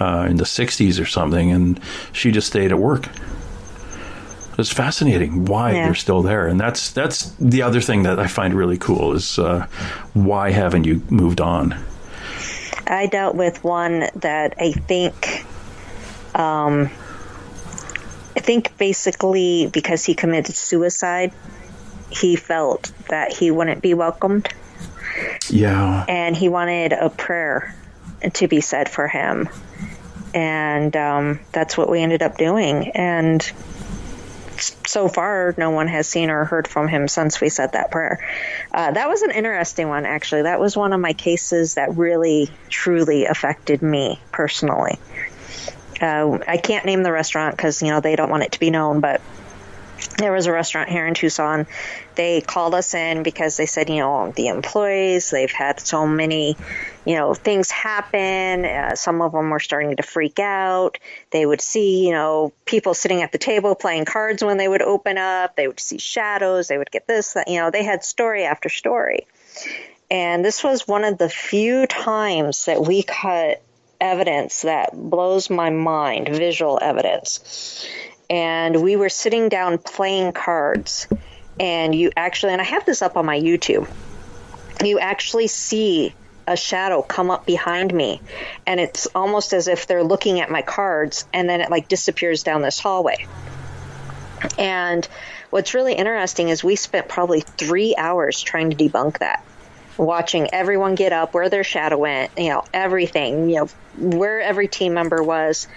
in the 60s or something, and she just stayed at work. It's fascinating why they're still there. And that's the other thing that I find really cool is why haven't you moved on? I dealt with one that I think basically because he committed suicide, he felt that he wouldn't be welcomed. Yeah. And he wanted a prayer to be said for him. And that's what we ended up doing. And so far, no one has seen or heard from him since we said that prayer. That was an interesting one, actually. That was one of my cases that really, truly affected me personally. I can't name the restaurant because, they don't want it to be known, but there was a restaurant here in Tucson. They called us in because they said, the employees, they've had so many, things happen. Some of them were starting to freak out. They would see, people sitting at the table playing cards when they would open up. They would see shadows. They would get this, that, they had story after story. And this was one of the few times that we caught evidence that blows my mind, visual evidence. And we were sitting down playing cards, and you actually, and I have this up on my YouTube, you actually see a shadow come up behind me, and it's almost as if they're looking at my cards, and then it disappears down this hallway. And what's really interesting is we spent probably 3 hours trying to debunk that, watching everyone get up, where their shadow went, everything, where every team member was.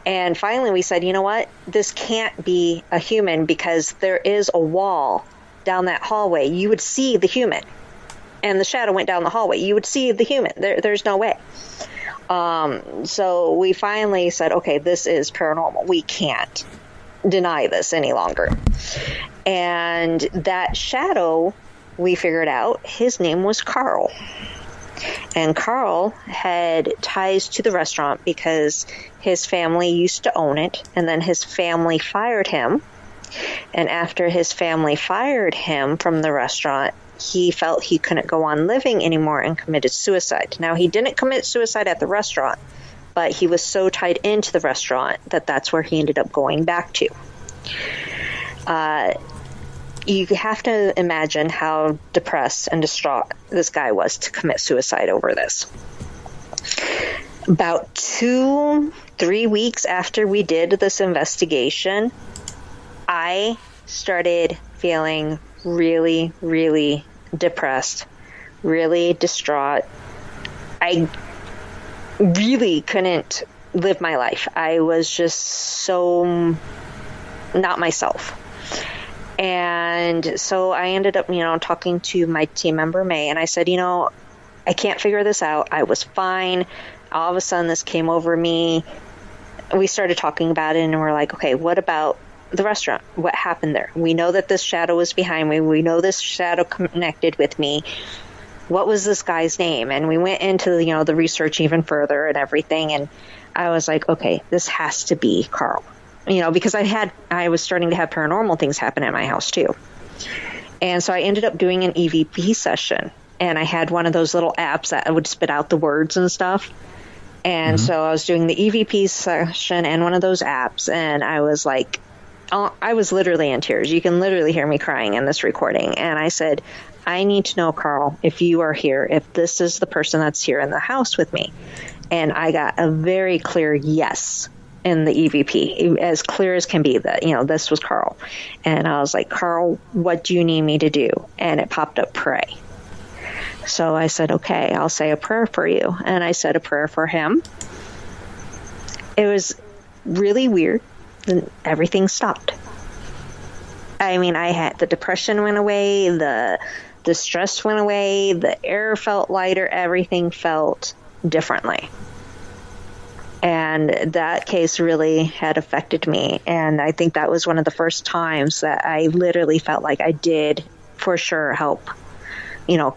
And finally we said, you know what, this can't be a human because there is a wall down that hallway. You would see the human, and the shadow went down the hallway. You would see the human. There's no way. So we finally said, okay, this is paranormal. We can't deny this any longer. And that shadow, we figured out, his name was Carl. And Carl had ties to the restaurant because his family used to own it, and then his family fired him. And after his family fired him from the restaurant, he felt he couldn't go on living anymore and committed suicide. Now, he didn't commit suicide at the restaurant, but he was so tied into the restaurant that that's where he ended up going back to. You have to imagine how depressed and distraught this guy was to commit suicide over this. About 2-3 weeks after we did this investigation, I started feeling really, really depressed, really distraught. I really couldn't live my life. I was just so not myself. And so I ended up, talking to my team member, May, and I said, I can't figure this out. I was fine. All of a sudden, this came over me. We started talking about it, and we're like, okay, what about the restaurant? What happened there? We know that this shadow was behind me. We know this shadow connected with me. What was this guy's name? And we went into, the research even further and everything, and I was like, okay, this has to be Carl. Because I was starting to have paranormal things happen at my house too. And so I ended up doing an EVP session, and I had one of those little apps that would spit out the words and stuff. And so I was doing the EVP session and one of those apps, and I was like, I was literally in tears. You can literally hear me crying in this recording. And I said, I need to know, Carl, if you are here, if this is the person that's here in the house with me. And I got a very clear yes in the EVP, as clear as can be, that, this was Carl. And I was like, Carl, what do you need me to do? And it popped up, pray. So I said, okay, I'll say a prayer for you. And I said a prayer for him. It was really weird. Then everything stopped. I mean, the depression went away, the The stress went away. The air felt lighter. Everything felt differently. And that case really had affected me. And I think that was one of the first times that I literally felt like I did for sure help,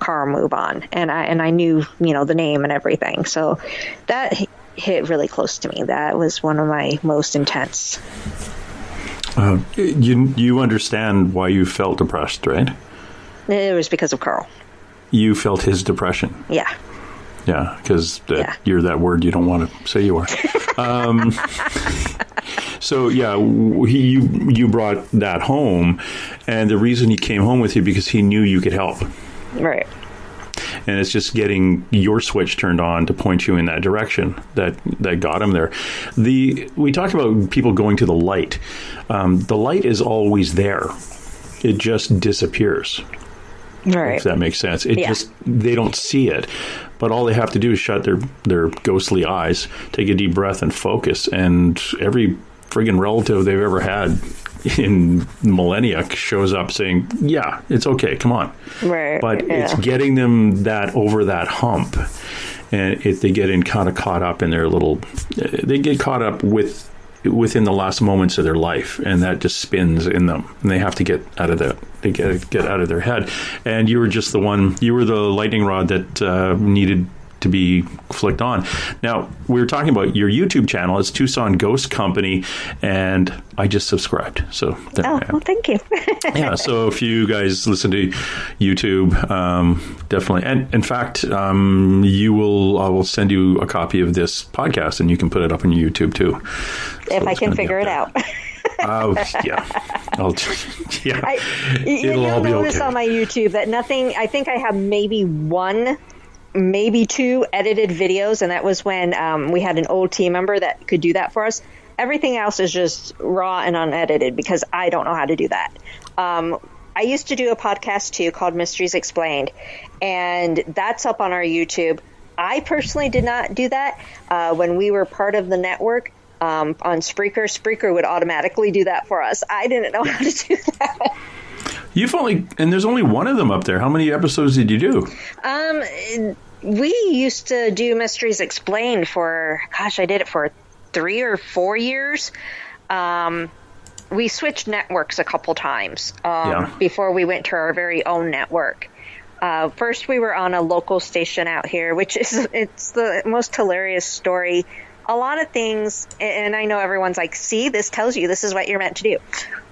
Carl move on. And I knew, the name and everything. So that hit really close to me. That was one of my most intense. You understand why you felt depressed, right? It was because of Carl. You felt his depression. Yeah. Yeah, because you're that word you don't want to say you are. So, yeah, you brought that home, and the reason he came home with you because he knew you could help. Right. And it's just getting your switch turned on to point you in that direction that got him there. We talked about people going to the light. The light is always there. It just disappears. Right. If that makes sense. They don't see it. But all they have to do is shut their ghostly eyes, take a deep breath and focus. And every friggin' relative they've ever had in millennia shows up saying, yeah, it's okay, come on. Right. But it's getting them over that hump. And if they get kind of caught up in their they get caught up within the last moments of their life, and that just spins in them, and they have to get out of get out of their head. And you were just you were the lightning rod that needed to be flicked on. Now, we were talking about your YouTube channel. It's Tucson Ghost Company, and I just subscribed. So well, thank you. Yeah, so if you guys listen to YouTube, definitely. And in fact, I will send you a copy of this podcast, and you can put it up on YouTube too. If I can figure it out. Yeah. You'll all be notice okay. on my YouTube that nothing, I think I have maybe one, maybe two edited videos, and that was when we had an old team member that could do that for us. Everything else is just raw and unedited because I don't know how to do that. I used to do a podcast too called Mysteries Explained, and that's up on our YouTube. I personally did not do that. When we were part of the network on Spreaker would automatically do that for us. I didn't know how to do that. And there's only one of them up there. How many episodes did you do? We used to do Mysteries Explained I did it for 3 or 4 years. We switched networks a couple times before we went to our very own network. First, we were on a local station out here, it's the most hilarious story. A lot of things, and I know everyone's like, see, this tells you this is what you're meant to do.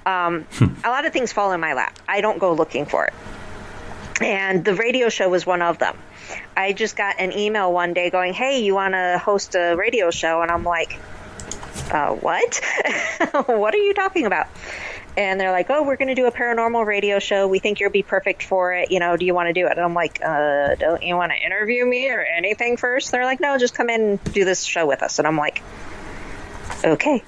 A lot of things fall in my lap. I don't go looking for it. And the radio show was one of them. I just got an email one day going, hey, you want to host a radio show? And I'm like, what? What are you talking about? And they're like, oh, we're going to do a paranormal radio show. We think you'll be perfect for it. Do you want to do it? And I'm like, don't you want to interview me or anything first? They're like, no, just come in and do this show with us. And I'm like, okay.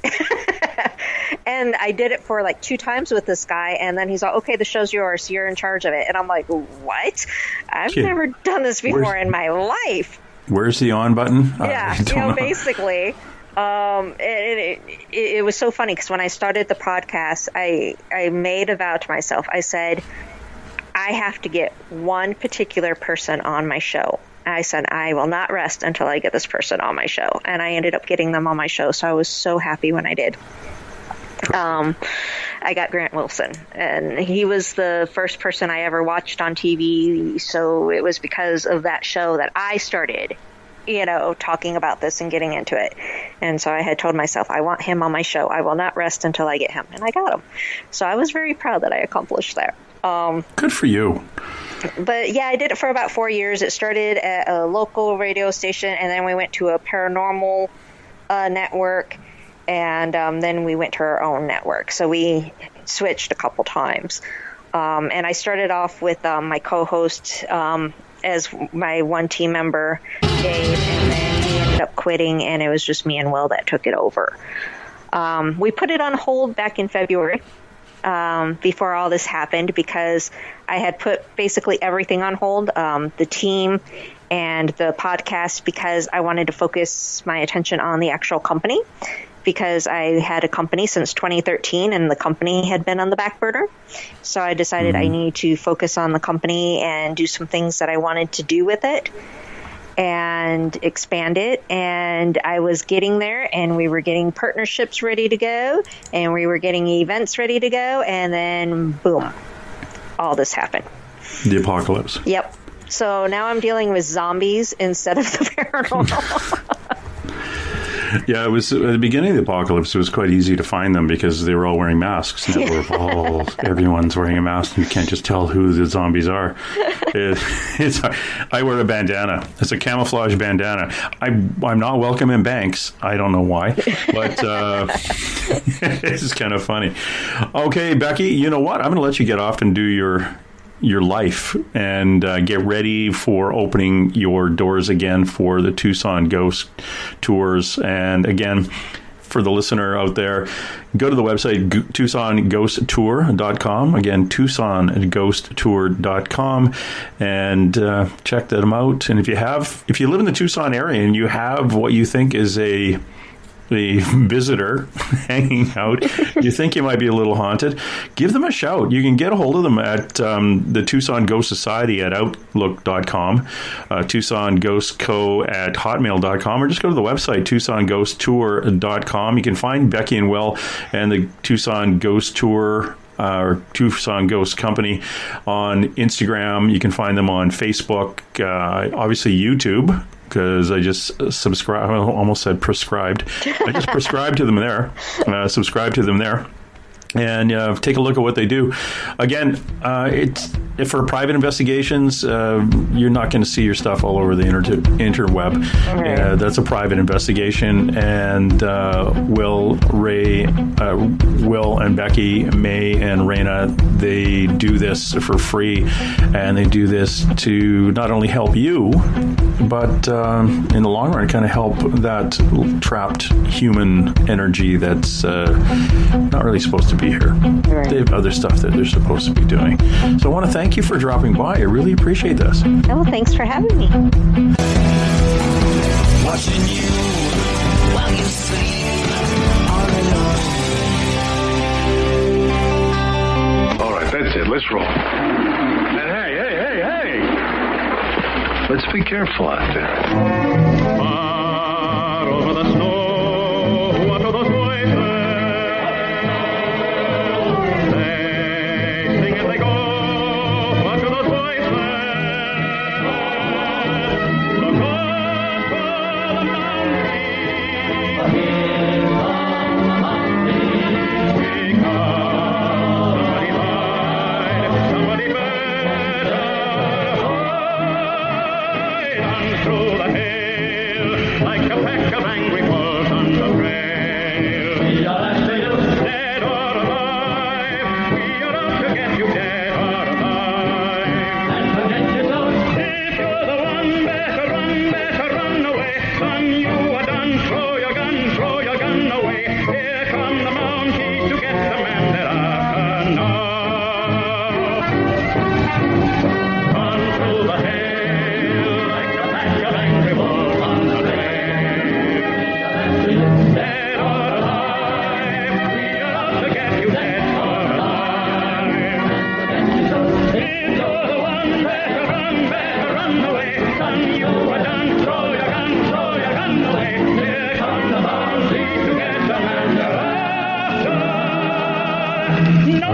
And I did it for like 2 times with this guy. And then he's like, okay, the show's yours. You're in charge of it. And I'm like, what? I've never done this before in my life. Where's the on button? Yeah, basically. It was so funny because when I started the podcast, I made a vow to myself. I said, I have to get one particular person on my show. I said, I will not rest until I get this person on my show. And I ended up getting them on my show. So I was so happy when I did. I got Grant Wilson, and he was the first person I ever watched on TV. So it was because of that show that I started, talking about this and getting into it. And so I had told myself, I want him on my show. I will not rest until I get him. And I got him. So I was very proud that I accomplished that. Good for you. But yeah, I did it for about 4 years. It started at a local radio station, and then we went to a paranormal network, and then we went to our own network. So we switched a couple times. And I started off with my co-host as my one team member, Dave, and then he ended up quitting, and it was just me and Will that took it over. We put it on hold back in February before all this happened because I had put basically everything on hold, the team and the podcast, because I wanted to focus my attention on the actual company. because I had a company since 2013 and the company had been on the back burner. So I decided I need to focus on the company and do some things that I wanted to do with it and expand it. And I was getting there, and we were getting partnerships ready to go, and we were getting events ready to go, and then boom, all this happened. The apocalypse. Yep. So now I'm dealing with zombies instead of the paranormal. Yeah, it was at the beginning of the apocalypse. It was quite easy to find them because they were all wearing masks. Now everyone's wearing a mask. You can't just tell who the zombies are. I wear a bandana. It's a camouflage bandana. I'm not welcome in banks. I don't know why, but it's kind of funny. Okay, Becky, you know what? I'm going to let you get off and do your life and get ready for opening your doors again for the Tucson Ghost Tours. And again, for the listener out there, go to the website TucsonGhostTour.com. Again, TucsonGhostTour.com, and check them out. And if you live in the Tucson area and you have what you think is a visitor hanging out, you think you might be a little haunted, give them a shout. You can get a hold of them at the Tucson Ghost Society at Outlook.com, Tucson Ghost Co. at Hotmail.com, or just go to the website TucsonGhostTour.com. You can find Becky and Will and the Tucson Ghost Tour or Tucson Ghost Company on Instagram. You can find them on Facebook, obviously YouTube, because I just subscribe. I almost said prescribed. I just prescribe to them there. Subscribe to them there. And take a look at what they do. Again, it's for private investigations. You're not going to see your stuff all over the interweb. Okay. That's a private investigation. And Will and Becky, May and Raina, they do this for free, and they do this to not only help you, but in the long run, kind of help that trapped human energy that's not really supposed to be here. Right. They have other stuff that they're supposed to be doing. So I want to thank you for dropping by. I really appreciate this. Oh, thanks for having me. Watching you while you sleep all alone. All right, that's it. Let's roll. And hey. Let's be careful out there. Far over the snow, what are those voices? They sing as they go. What are those voices? Look up for the mountain. Because somebody died, somebody better. Through the hail, like a pack of angry wolves on the trail. We are dead or alive. We are out to get you, dead or alive. And forget yourself. If you're the one, better run away. Son, you are done. Throw your gun away. Here come the Mounties to get the man that after now. Run through the hail. Dead or alive, we are out to get you, dead or alive. If you're the one, better run away. Son, you are done. Throw your gun away. Here come the Mounties to get the man they're after. No!